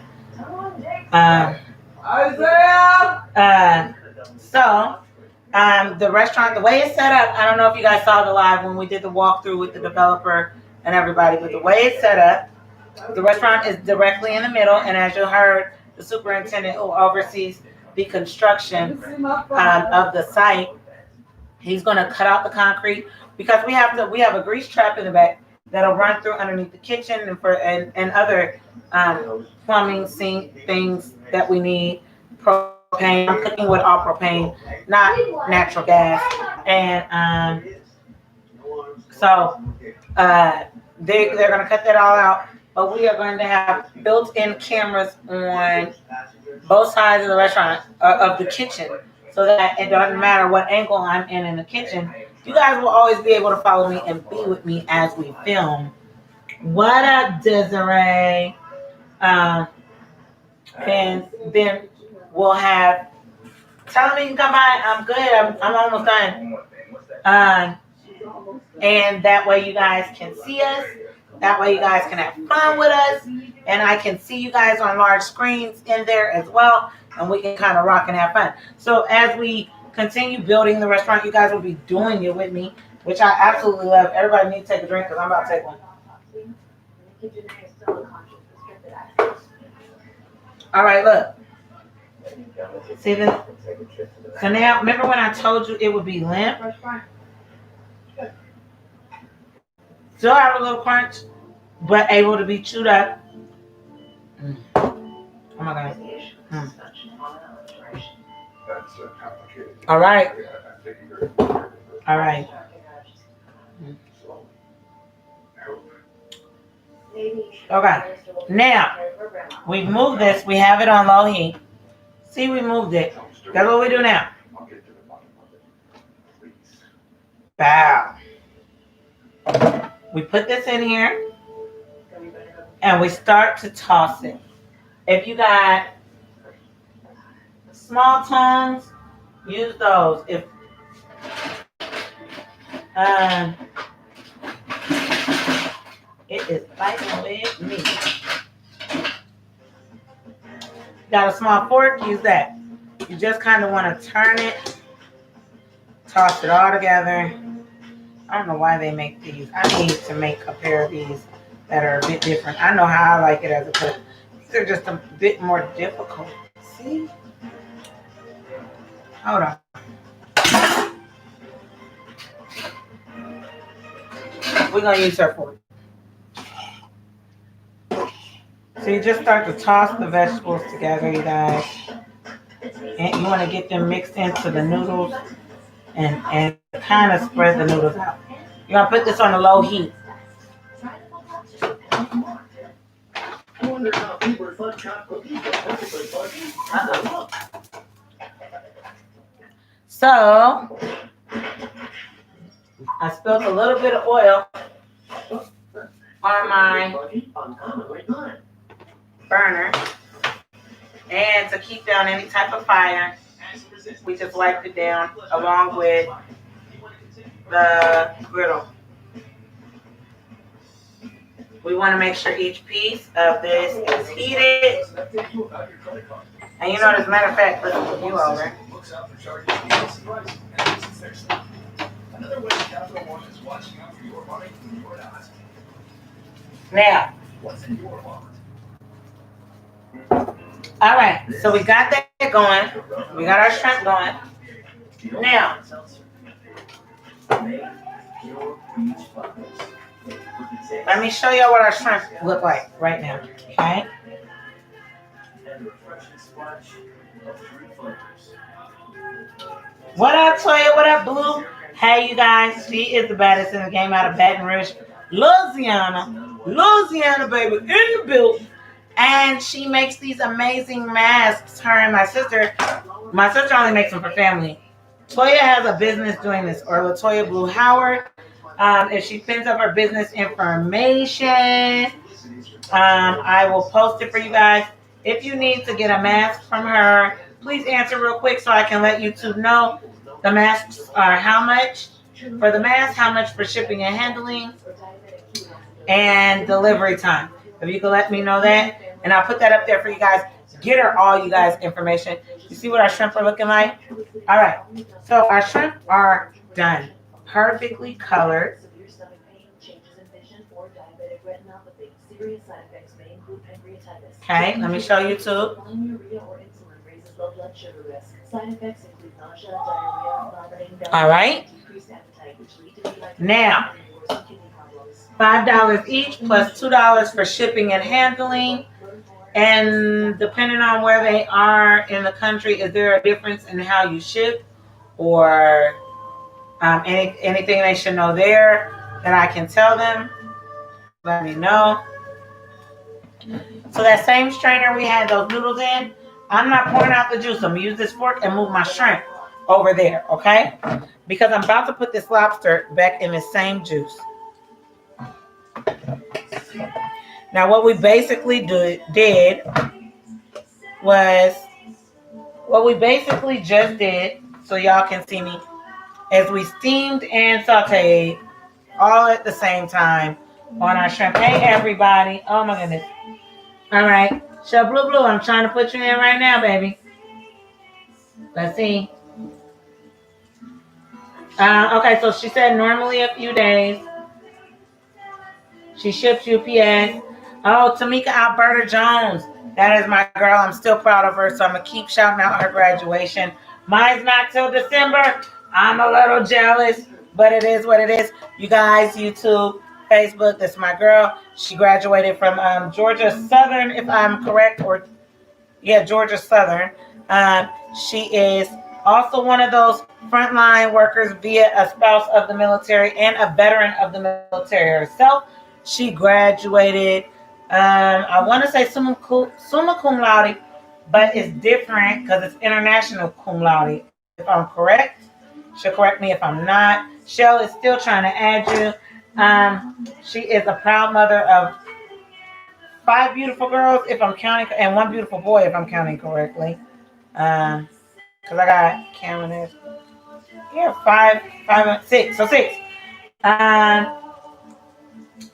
Isaiah! The restaurant, the way it's set up, I don't know if you guys saw the live when we did the walkthrough with the developer and everybody, but the way it's set up, the restaurant is directly in the middle, and as you heard, the superintendent who oversees the construction of the site, he's going to cut out the concrete because we have a grease trap in the back that'll run through underneath the kitchen and other plumbing sink things that we need. Propane. I'm cooking with all propane, not natural gas. And so they're going to cut that all out. But we are going to have built-in cameras on both sides of the restaurant, of the kitchen, so that it doesn't matter what angle I'm in the kitchen. You guys will always be able to follow me and be with me as we film. What up, Desiree? And then we'll have. Tell me you can come by. I'm good. I'm almost done. And that way you guys can see us. That way you guys can have fun with us. And I can see you guys on large screens in there as well. And we can kind of rock and have fun. So as we continue building the restaurant, you guys will be doing it with me, which I absolutely love. Everybody needs to take a drink because I'm about to take one. All right, look. See this? So now, remember when I told you it would be limp? Still have a little crunch, but able to be chewed up. Oh my God. That's complicated. All right. All right. Okay. Now, we moved this. We have it on low heat. See, we moved it. That's what we do now. Bow. We put this in here. And we start to toss it. If you got small tongs, use those. If it is fighting with me. Got a small fork, use that. You just kind of want to turn it, toss it all together. I don't know why they make these. I need to make a pair of these that are a bit different. I know how I like it as a cook. These are just a bit more difficult. See? Hold on. We're going to use her fork. So you just start to toss the vegetables together, you guys. And you want to get them mixed into the noodles and kind of spread the noodles out. You're going to put this on a low heat. So, I spilled a little bit of oil on my burner. And to keep down any type of fire, we just wiped it down along with the griddle. We want to make sure each piece of this is heated. And you know, as a matter of fact, let's move you over. Now, all right, so we got that going. We got our shrimp going. Now, let me show y'all what our shrimp look like right now, okay? What up, Toya? What up, Blue? Hey, you guys. She is the baddest in the game out of Baton Rouge, Louisiana. Louisiana, baby, in the building. And she makes these amazing masks, her and my sister. My sister only makes them for family. Toya has a business doing this, or LaToya Blue Howard. If she pins up her business information, I will post it for you guys. If you need to get a mask from her, please answer real quick so I can let YouTube know. The masks are how much for the mask, how much for shipping and handling, and delivery time. If you can let me know that, and I'll put that up there for you guys. Get her all you guys information. You see what our shrimp are looking like? All right. So our shrimp are done. Perfectly colored. Okay, let me show you too. All right. Now, $5 each plus $2 for shipping and handling. And depending on where they are in the country, is there a difference in how you ship or anything they should know there that I can tell them? Let me know. So that same strainer we had those noodles in, I'm not pouring out the juice. I'm gonna use this fork and move my shrimp over there, okay? Because I'm about to put this lobster back in the same juice. Now what we basically did was, what we basically just did, so y'all can see me, as we steamed and sauteed all at the same time on our shrimp. Hey everybody. Oh my goodness. All right. So Blue, I'm trying to put you in right now, baby. Let's see. Okay, so she said normally a few days. She ships UPS. Oh, Tamika Alberta Jones. That is my girl. I'm still proud of her, so I'm going to keep shouting out her graduation. Mine's not till December. I'm a little jealous, but it is what it is. You guys, YouTube, Facebook, that's my girl. She graduated from Georgia Southern, if I'm correct, or yeah, Georgia Southern. She is also one of those frontline workers via a spouse of the military and a veteran of the military herself. She graduated, I want to say summa cum laude, but it's different because it's international cum laude. If I'm correct, she'll correct me if I'm not. Shell is still trying to add you. She is a proud mother of 5 beautiful girls, if I'm counting, and 1 beautiful boy, if I'm counting correctly. Because I got Cameron. Yeah, 5, 6. So 6.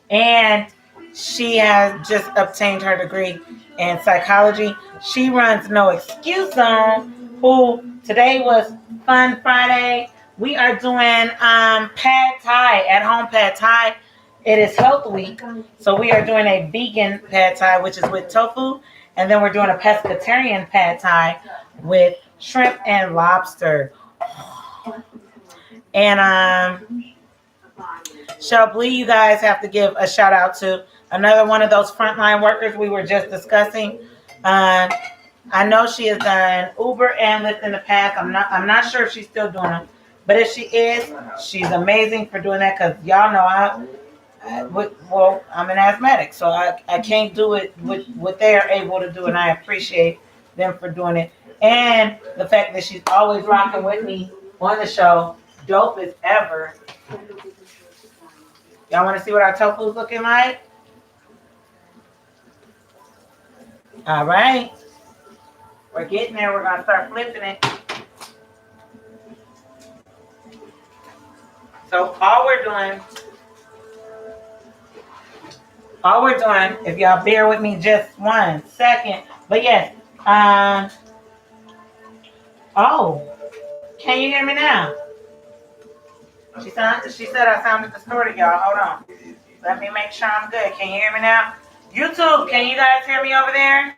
And she has just obtained her degree in psychology. She runs No Excuse Zone, who today was Fun Friday. We are doing pad thai, at home pad thai. It is Health Week, so we are doing a vegan pad thai, which is with tofu, and then we're doing a pescatarian pad thai with shrimp and lobster. And Shelby, you guys have to give a shout out to another one of those frontline workers we were just discussing. I know she has done Uber and Lyft in the past. I'm not sure if she's still doing them, but if she is, she's amazing for doing that. Because y'all know I'm an asthmatic, so I can't do it with what they are able to do, and I appreciate them for doing it. And the fact that she's always rocking with me on the show, dope as ever. Y'all want to see what our tofu's looking like? All right. We're getting there. We're going to start flipping it. So all we're doing, if y'all bear with me just 1 second. But yes. Oh, can you hear me now? She said I sounded distorted, y'all. Hold on. Let me make sure I'm good. Can you hear me now? YouTube, can you guys hear me over there?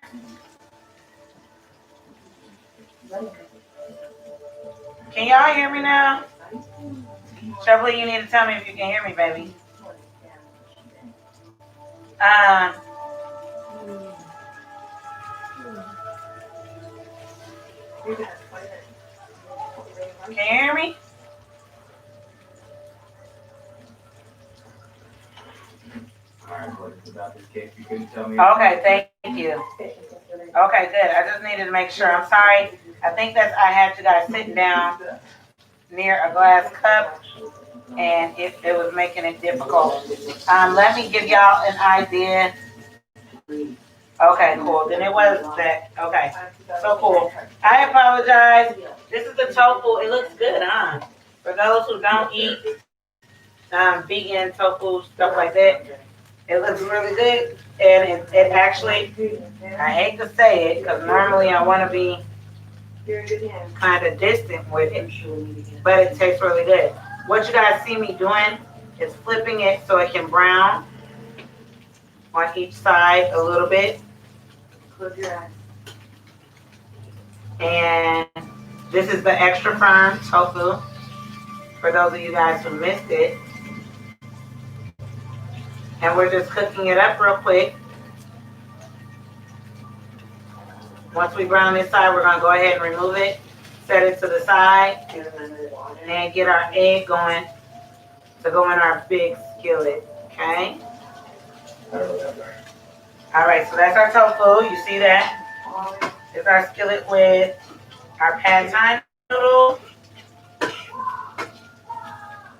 Can y'all hear me now? Chevrolet, you need to tell me if you can hear me, baby. Can you hear me? Okay, thank you. Okay, good. I just needed to make sure. I'm sorry. I think that I had you guys sitting down near a glass cup, and it was making it difficult. Let me give y'all an idea. Okay, cool. Then it was that. Okay, so cool. I apologize. This is the tofu. It looks good, huh? For those who don't eat vegan tofu, stuff like that, it looks really good. And it actually, I hate to say it, because normally I want to be kind of distant with it, but it tastes really good. What you guys see me doing is flipping it so it can brown on each side a little bit. Close your eyes. And this is the extra firm tofu, for those of you guys who missed it. And we're just cooking it up real quick. Once we brown this side, we're gonna go ahead and remove it, set it to the side, and then get our egg going to go in our big skillet, okay? All right, so that's our tofu. You see that? It's our skillet with our pad thai noodle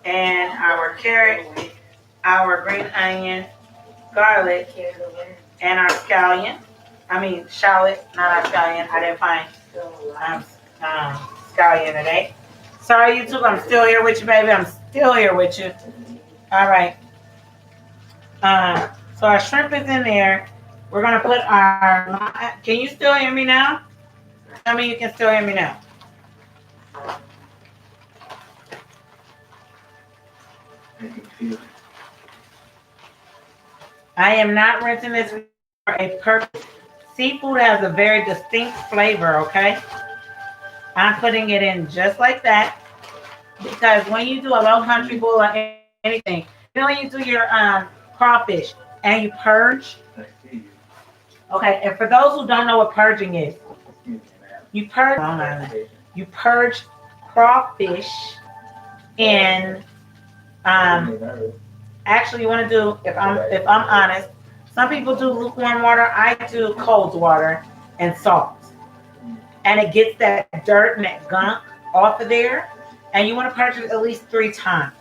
and our carrot, our green onion, garlic, and our scallion. Shallot, not our scallion. I didn't find scallion today. Sorry, YouTube. I'm still here with you, baby. I'm still here with you. All right. So our shrimp is in there. We're gonna put our. Can you still hear me now? Tell me you can still hear me now. I am not rinsing this for a purpose. Seafood has a very distinct flavor, okay? I'm putting it in just like that because when you do a low country boil or anything, you know when you do your crawfish and you purge. Okay, and for those who don't know what purging is, you purge crawfish in actually you want to do if I'm honest, some people do lukewarm water, I do cold water and salt. And it gets that dirt and that gunk off of there. And you want to purge it at least 3 times.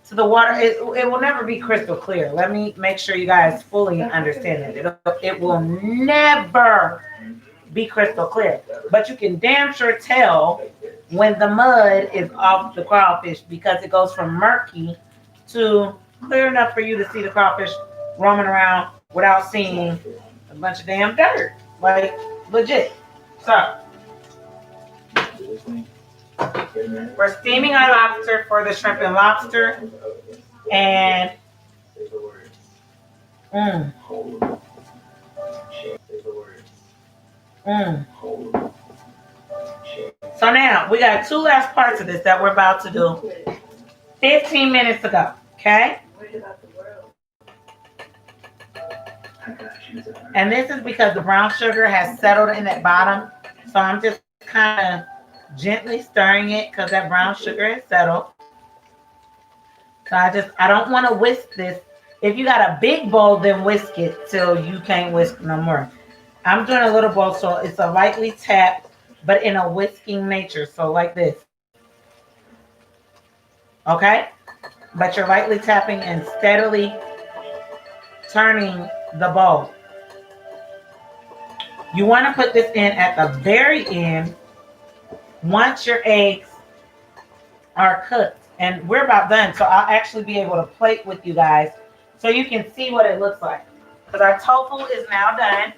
So the water, it will never be crystal clear. Let me make sure you guys fully understand it. It will never be crystal clear. But you can damn sure tell when the mud is off the crawfish because it goes from murky to clear enough for you to see the crawfish roaming around without seeing a bunch of damn dirt. Like, legit. So, we're steaming our lobster for the shrimp and lobster. And, So now, we got 2 last parts of this that we're about to do 15 minutes ago, okay? And this is because the brown sugar has settled in that bottom. So I'm just kind of gently stirring it because that brown sugar has settled. So I don't want to whisk this. If you got a big bowl, then whisk it till you can't whisk no more. I'm doing a little bowl, so it's a lightly tap, but in a whisking nature. So like this. Okay? But you're lightly tapping and steadily turning the bowl. You want to put this in at the very end once your eggs are cooked. And we're about done, so I'll actually be able to plate with you guys so you can see what it looks like. Because our tofu is now done.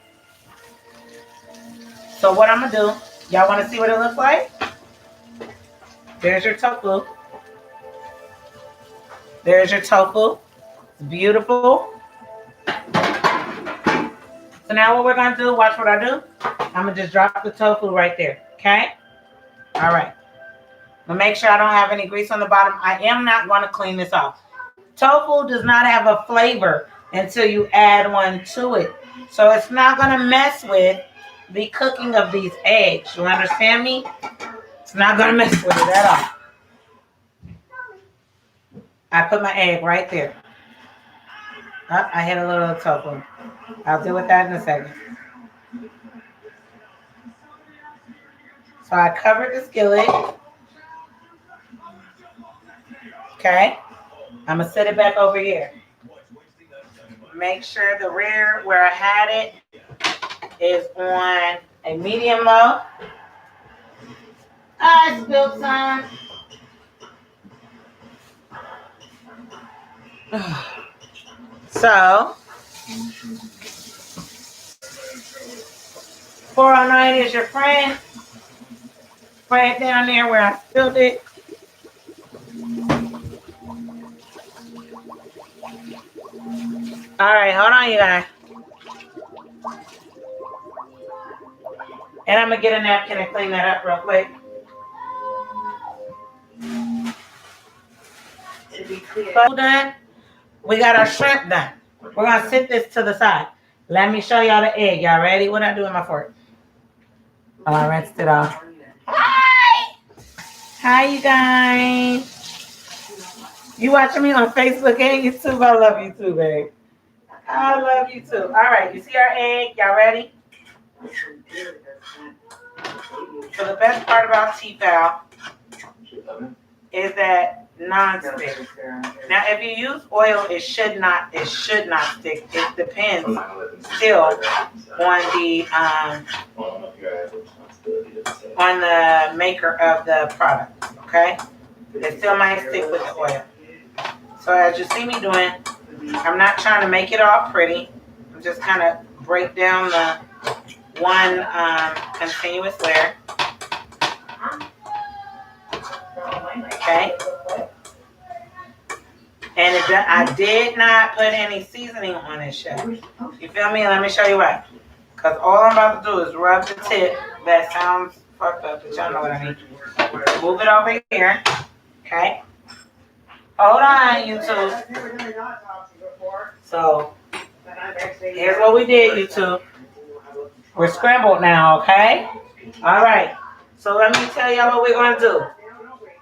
So what I'm going to do, y'all want to see what it looks like? There's your tofu. There's your tofu. It's beautiful. So now what we're going to do, watch what I do. I'm going to just drop the tofu right there, okay? All right. I'm going to make sure I don't have any grease on the bottom. I am not going to clean this off. Tofu does not have a flavor until you add one to it. So it's not going to mess with the cooking of these eggs. You understand me? It's not going to mess with it at all. I put my egg right there. Oh, I hit a little tofu. I'll deal with that in a second. So I covered the skillet. Okay. I'm going to set it back over here. Make sure the rear where I had it is on a medium low. I spilled some. So, 409 is your friend. Spray it down there where I spilled it. All right, hold on, you guys. And I'm going to get a napkin and clean that up real quick. To be clear. So done. We got our shrimp done. We're going to sit this to the side. Let me show y'all the egg. Y'all ready? What I do with my fork? I rinsed it off. Hi! Hi, you guys. You watching me on Facebook and YouTube? I love you too, babe. I love you too. All right, you see our egg? Y'all ready? So the best part about T-Fowl is that non-stick. Now, if you use oil, it should not stick. It depends still on the maker of the product. Okay, it still might stick with the oil. So as you see me doing, I'm not trying to make it all pretty. I'm just kind of break down the one continuous layer. Okay. And I did not put any seasoning on this yet. You feel me? Let me show you why. Because all I'm about to do is rub the tip. That sounds fucked up, but y'all know what I mean. Move it over here. Okay. Hold on, YouTube. So, here's what we did, YouTube. We're scrambled now, okay? All right. So let me tell y'all what we're going to do.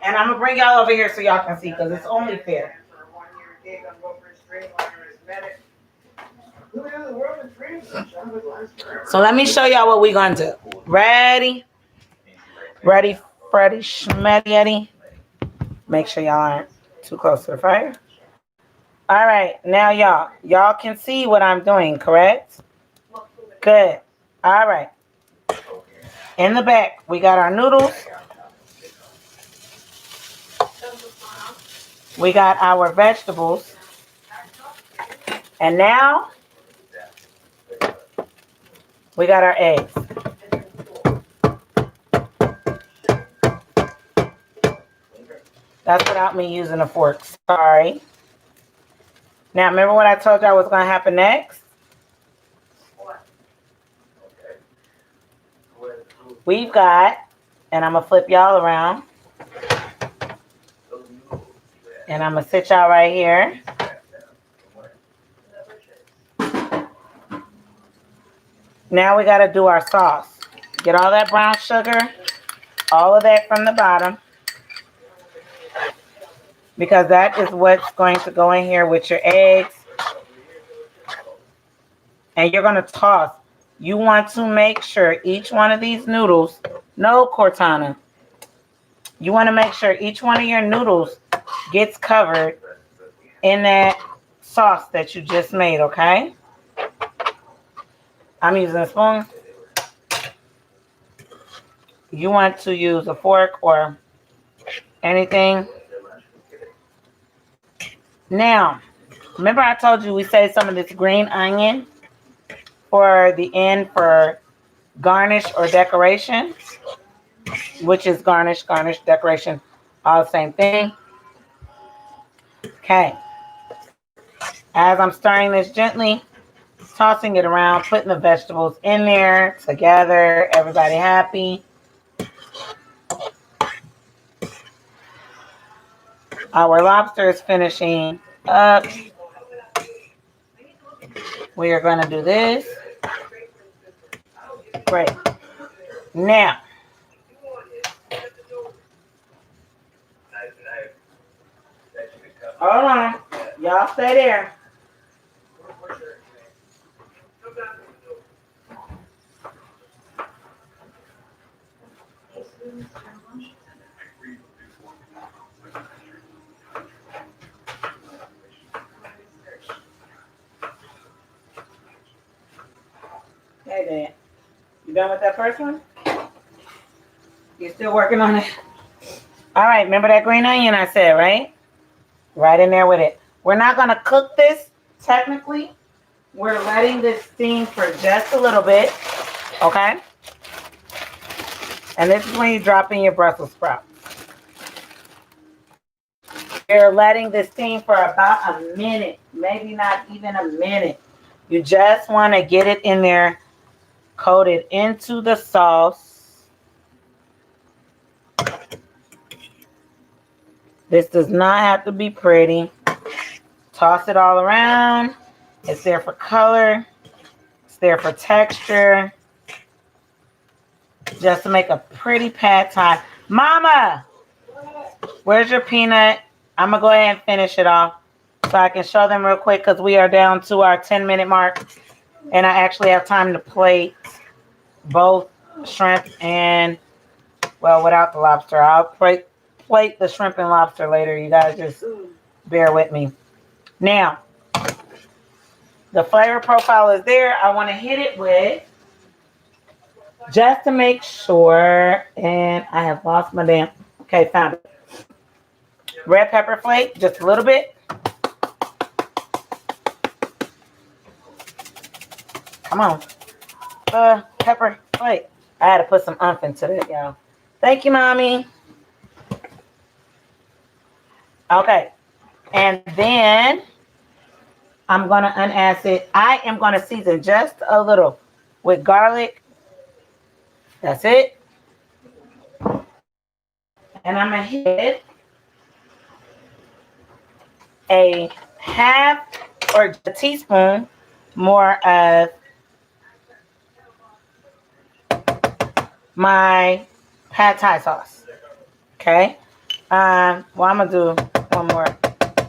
And I'm going to bring y'all over here so y'all can see because it's only fair. So let me show y'all what we're going to do. Ready? Ready, Freddy, Schmetty. Make sure y'all aren't too close to the fire. All right. Now, y'all can see what I'm doing, correct? Good. All right. In the back, we got our noodles. We got our vegetables. And now, we got our eggs. That's without me using a fork. Sorry. Now, remember what I told y'all was going to happen next? We've got, and I'm going to flip y'all around. And I'm going to sit y'all right here. Now we got to do our sauce. Get all that brown sugar, all of that from the bottom. Because that is what's going to go in here with your eggs. And you're going to toss. You want to make sure each one of these noodles, no Cortana. You want to make sure each one of your noodles gets covered in that sauce that you just made, okay? I'm using a spoon. You want to use a fork or anything. Now, remember I told you we saved some of this green onion for the end for garnish or decoration, which is garnish, decoration, all the same thing. Okay. As I'm stirring this gently, tossing it around, putting the vegetables in there together, everybody happy. Our lobster is finishing up. We are going to do this. Great. Now, hold on. Y'all stay there. Hey, Dad. You done with that first one? You still working on it? All right. Remember that green onion I said, right? Right in there with it. We're not going to cook this technically. We're letting this steam for just a little bit. Okay? And this is when you drop in your Brussels sprouts. You're letting this steam for about a minute. Maybe not even a minute. You just want to get it in there, coated into the sauce. This does not have to be pretty. Toss it all around. It's there for color. It's there for texture. just to make a pretty pad thai. Mama, where's your peanut? I'm going to go ahead and finish it off so I can show them real quick because we are down to our 10-minute mark. And I actually have time to plate both shrimp and, well, without the lobster. I'll plate the shrimp and lobster later. You guys just bear with me. Now, the flavor profile is there. I want to hit it with, just to make sure, and I have lost my damn, okay, found it. Red pepper flake, just a little bit. Come on. Pepper flake. I had to put some umph into that, y'all. Thank you, Mommy. Okay. And then I'm going to unacid. I am going to season just a little with garlic. That's it. And I'm going to hit a half or a teaspoon more of my pad thai sauce. Okay. Well, I'm going to do one more.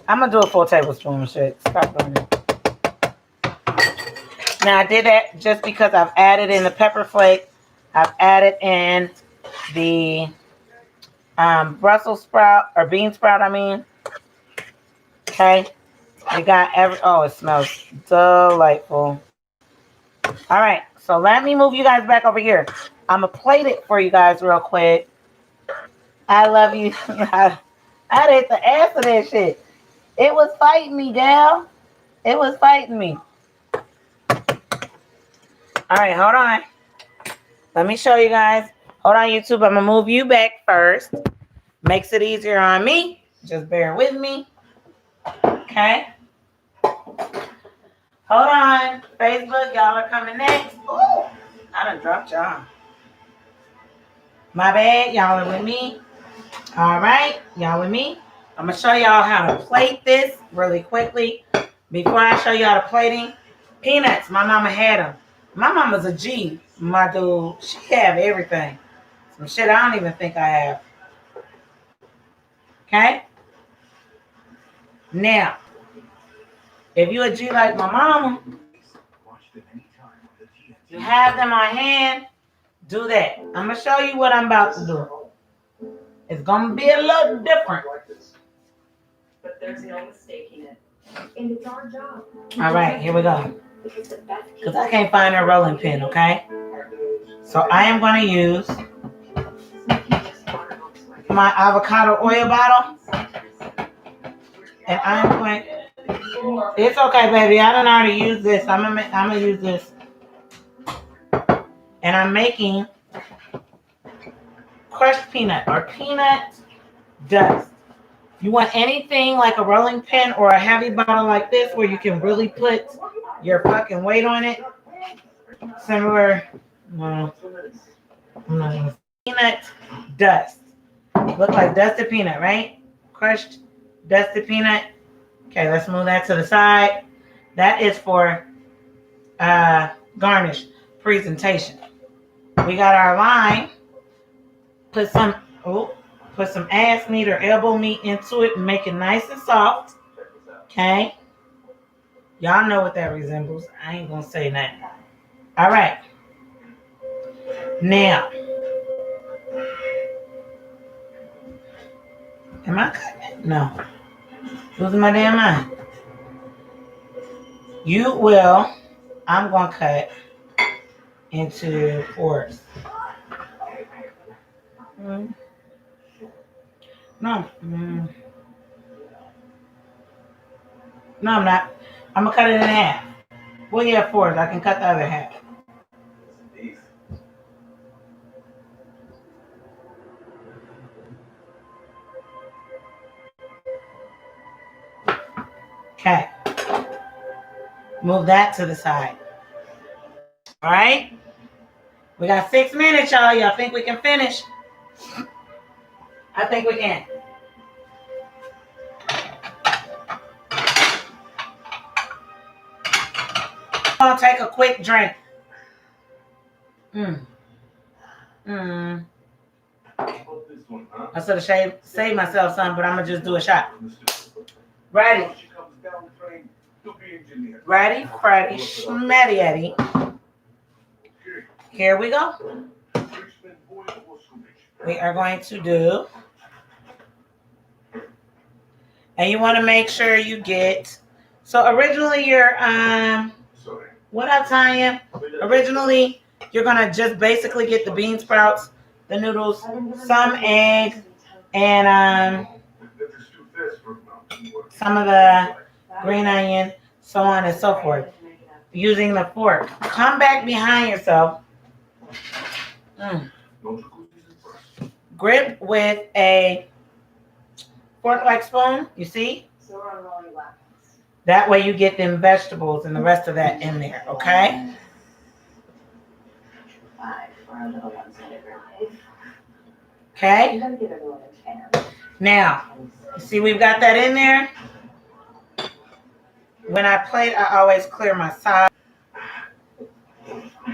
I'm going to do a full tablespoon of shit. Stop doing it. Now, I did that just because I've added in the pepper flake. I've added in the Brussels sprout, or bean sprout, I mean. Okay. You got oh, it smells delightful. All right. So let me move you guys back over here. I'm going to plate it for you guys real quick. I love you. I hate the ass of that shit. It was fighting me, gal. It was fighting me. All right, hold on. Let me show you guys. Hold on, YouTube. I'm going to move you back first. Makes it easier on me. Just bear with me. Okay. Hold on. Facebook, y'all are coming next. Ooh, I done dropped y'all. My bad. Y'all are with me. All right. Y'all with me? I'm going to show y'all how to plate this really quickly. Before I show y'all the plating, peanuts. My mama had them. My mama's a G. My dude, she have everything. Some shit I don't even think I have. Okay? Now, if you a G like my mama, you have them on hand, do that. I'm going to show you what I'm about to do. It's going to be a little different. But there's no mistaking it. And it's our job. All right, here we go. Because I can't find a rolling pin, okay? So I am going to use my avocado oil bottle. And I'm going, it's okay, baby. I don't already use this. I'm gonna use this. And I'm making crushed peanut or peanut dust. You want anything like a rolling pin or a heavy bottle like this where you can really put your fucking weight on it. Similar, well, I'm not gonna, peanut dust. Look like dusted peanut, right? Crushed dusted peanut. Okay, let's move that to the side. That is for garnish presentation. We got our lime. Put some ass meat or elbow meat into it and make it nice and soft. Okay. Y'all know what that resembles. I ain't gonna say that. All right. Now, am I cutting? No. Losing my damn mind. You will. I'm gonna cut into fours. No. No, I'm not. I'm gonna cut it in half. Well, yeah, fours. I can cut the other half. Okay. Move that to the side. All right. We got 6 minutes, y'all. Y'all think we can finish? I think we can. I'm gonna take a quick drink. I should have saved myself some, but I'm going to just do a shot. Ready? Ready, Freddy, Schmetty. Here we go. We are going to do, and you want to make sure you get, so originally you're, what up, Tanya? Originally, you're going to just basically get the bean sprouts, the noodles, some egg, and some of the green onion, so on and so forth, using the fork. Come back behind yourself. Grip with a fork-like spoon, you see? That way you get them vegetables and the rest of that in there, okay? Okay? Now, you see we've got that in there? When I plate, I always clear my side.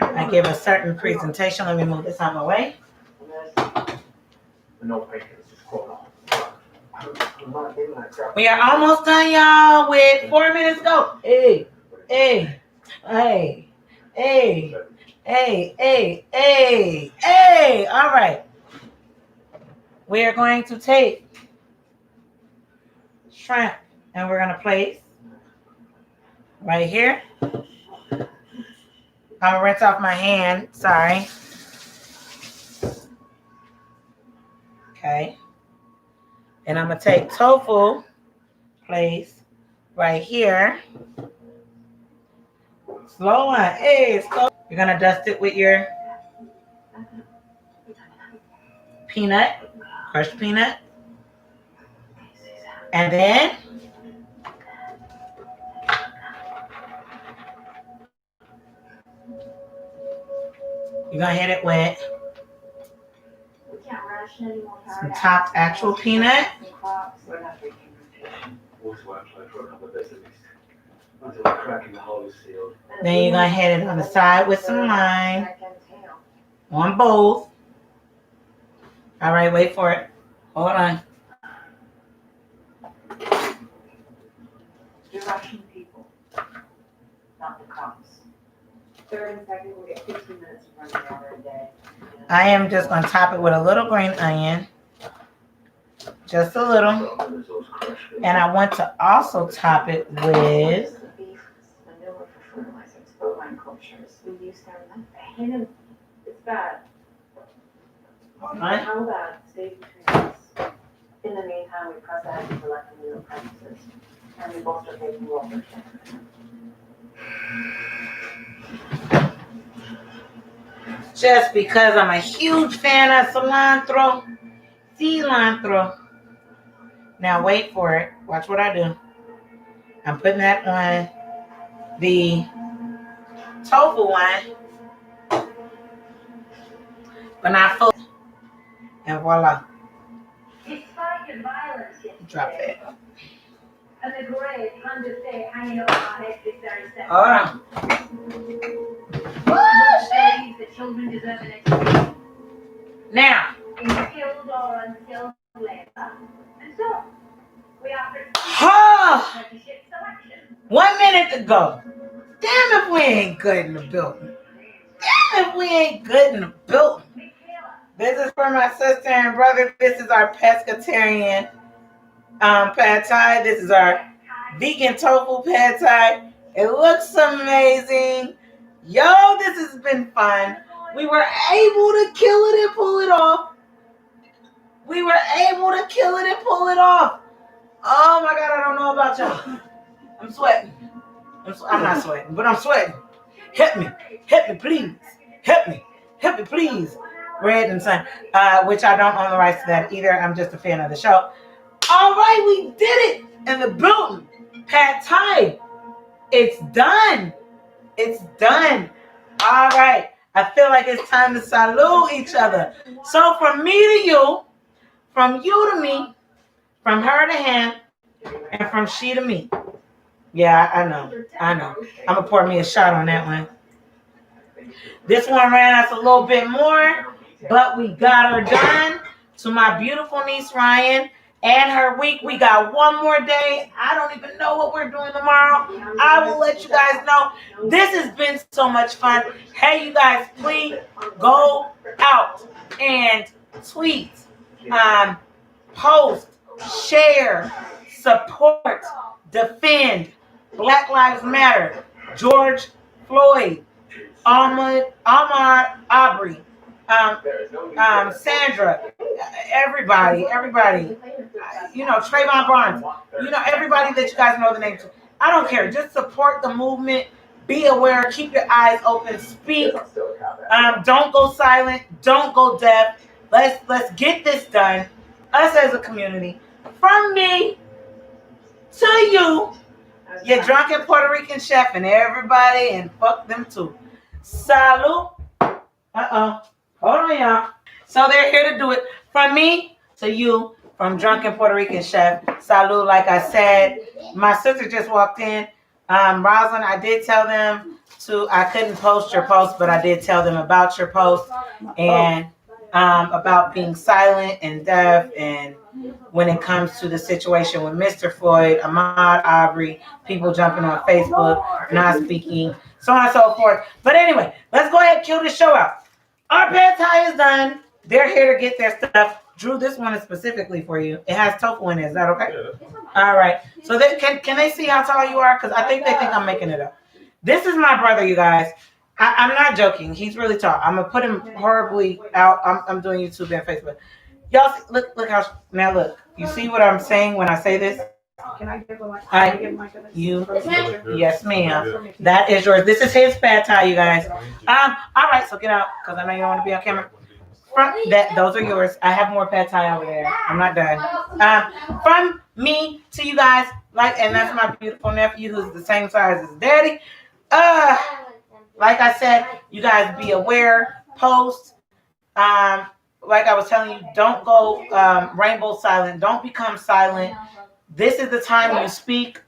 I give a certain presentation. Let me move this out of my way. We are almost done, y'all, with 4 minutes to go. Hey, hey, hey, hey, hey, hey, hey, hey. All right. We are going to take shrimp and we're going to place right here. I'm going to rinse off my hand. Sorry. Okay. And I'm going to take tofu, place right here. Slow on. Hey, slow. You're going to dust it with your peanut, crushed peanut. And then you're going to hit it with some topped actual peanut. Then you're going to hit it on the side with some lime. On both. All right, wait for it. Hold on. The Russian people, not the cops. Third and second, we'll get 15 minutes of running water a day. I am just going to top it with a little green onion. Just a little. And I want to also top it with manure for fertilizers, bovine cultures. We used to have a hint of, it's bad. Right. How about stays between us? In the meantime, we press ahead with electing new apprentices, and we bolster taking water. just because I'm a huge fan of cilantro. Cilantro. Now wait for it. Watch what I do. I'm putting that on the tofu one. But not full. And voila. Despite the violence Drop yesterday, it. and the grave understay hanging over our heads this very second. Hold on. Believes that children deserve an education Now. in skilled or unskilled labor. And so, we offer apprenticeship selection. 1 minute to go. Damn if we ain't good in the building. Damn if we ain't good in the building. This is for my sister and brother. This is our pescatarian pad thai. This is our vegan tofu pad thai. It looks amazing. Yo, this has been fun. We were able to kill it and pull it off. We were able to kill it and pull it off. Oh my God, I don't know about y'all. I'm sweating. I'm not sweating, but I'm sweating. Help me, please. Help me, please. Red and Sun, which I don't own the rights to that either. I'm just a fan of the show. All right, we did it in the building. Pad Thai. It's done. It's done. All right. I feel like it's time to salute each other. So from me to you, from you to me, from her to him, and from she to me. Yeah, I know. I'm going to pour me a shot on that one. This one ran us a little bit more. but we got her done. To my beautiful niece Ryan and her week, we got one more day. I don't even know what we're doing tomorrow. I will let you guys know. This has been so much fun. Hey, you guys, please go out and tweet, post, share, support, defend Black Lives Matter, George Floyd, Ahmaud Arbery, Sandra, everybody, Trayvon Barnes, everybody that you guys know the names. I don't care. Just support the movement. Be aware. Keep your eyes open. Speak. Don't go silent. Don't go deaf. Let's get this done. Us as a community. From me to you, your drunken Puerto Rican chef and everybody, and fuck them too. Salud. Hold on, y'all. So they're here to do it. From me to you, from drunken Puerto Rican chef. Salud. Like I said, my sister just walked in. Rosalind, I did tell them I couldn't post your post, but I did tell them about your post and about being silent and deaf, and when it comes to the situation with Mr. Floyd, Ahmaud Arbery, people jumping on Facebook, not speaking, so on and so forth. But anyway, let's go ahead and kill this show out. Our pad thai is done. They're here to get their stuff. Drew, this one is specifically for you. It has tofu in it. Is that okay? All right. So can they see how tall you are? Because I think they think I'm making it up. This is my brother, you guys. I'm not joking. He's really tall. I'm gonna put him horribly out. I'm doing YouTube and Facebook. Y'all see, look how now look. You see what I'm saying when I say this? Can I give a mic? Yes, ma'am. That is yours. This is his pad thai, you guys. All right, so get out because I know you don't want to be on camera. Those are yours. I have more pad thai over there. I'm not done. From me to you guys, and that's my beautiful nephew who's the same size as Daddy. Like I said, you guys be aware. Post. Like I was telling you, don't go rainbow silent. Don't become silent. This is the time you speak.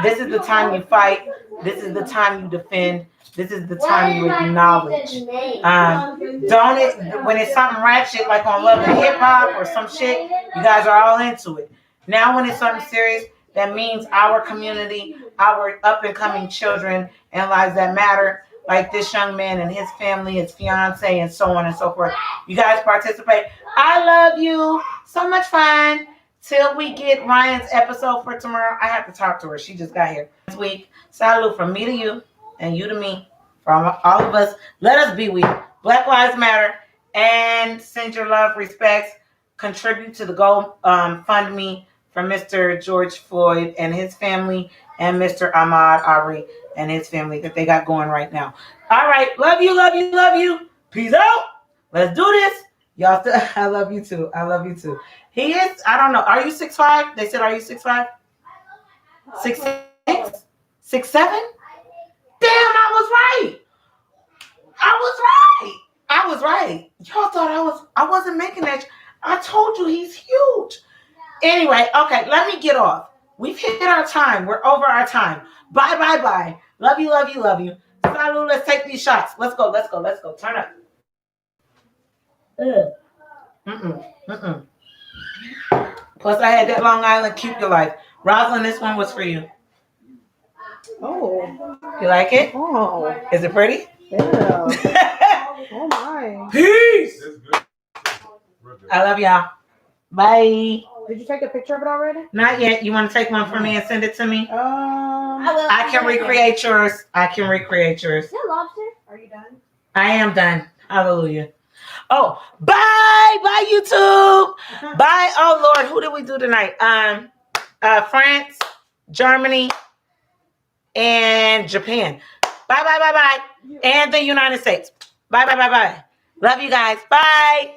This is the time you fight. This is the time you defend. This is the time you acknowledge. When it's something ratchet like on Love and Hip Hop or some shit, you guys are all into it. Now when it's something serious, that means our community, our up and coming children and lives that matter, like this young man and his family, his fiance, and so on and so forth. You guys participate. I love you. So much fun. Till we get Ryan's episode for tomorrow. I have to talk to her. She just got here this week. Salute from me to you and you to me. From all of us. Let us be we. Black Lives Matter. And send your love, respects. Contribute to the Go Fund Me for Mr. George Floyd and his family, and Mr. Ahmaud Arbery and his family that they got going right now. All right. Love you, love you, love you. Peace out. Let's do this. Y'all still, I love you too. I love you too. He is, I don't know. Are you 6'5"? They said, are you 6'5"? 6'6"? 6'7"? Damn, I was right. I was right. Y'all thought I wasn't making that. I told you he's huge. Anyway, okay, let me get off. We've hit our time. We're over our time. Bye, bye, bye. Love you, love you, love you. Salud, let's take these shots. Let's go. Turn up. Plus, I had that Long Island Cute Your Life. Rosalind, this one was for you. Oh. You like it? Oh. Is it pretty? Yeah. Oh, my. Peace. I love y'all. Bye. Did you take a picture of it already? Not yet. You want to take one for me and send it to me? I can recreate yours. Is that lobster? Are you done? I am done. Hallelujah. Oh, bye. Bye, YouTube. Bye. Oh, Lord. Who did we do tonight? France, Germany, and Japan. Bye, bye, bye, bye. And the United States. Bye, bye, bye, bye. Love you guys. Bye.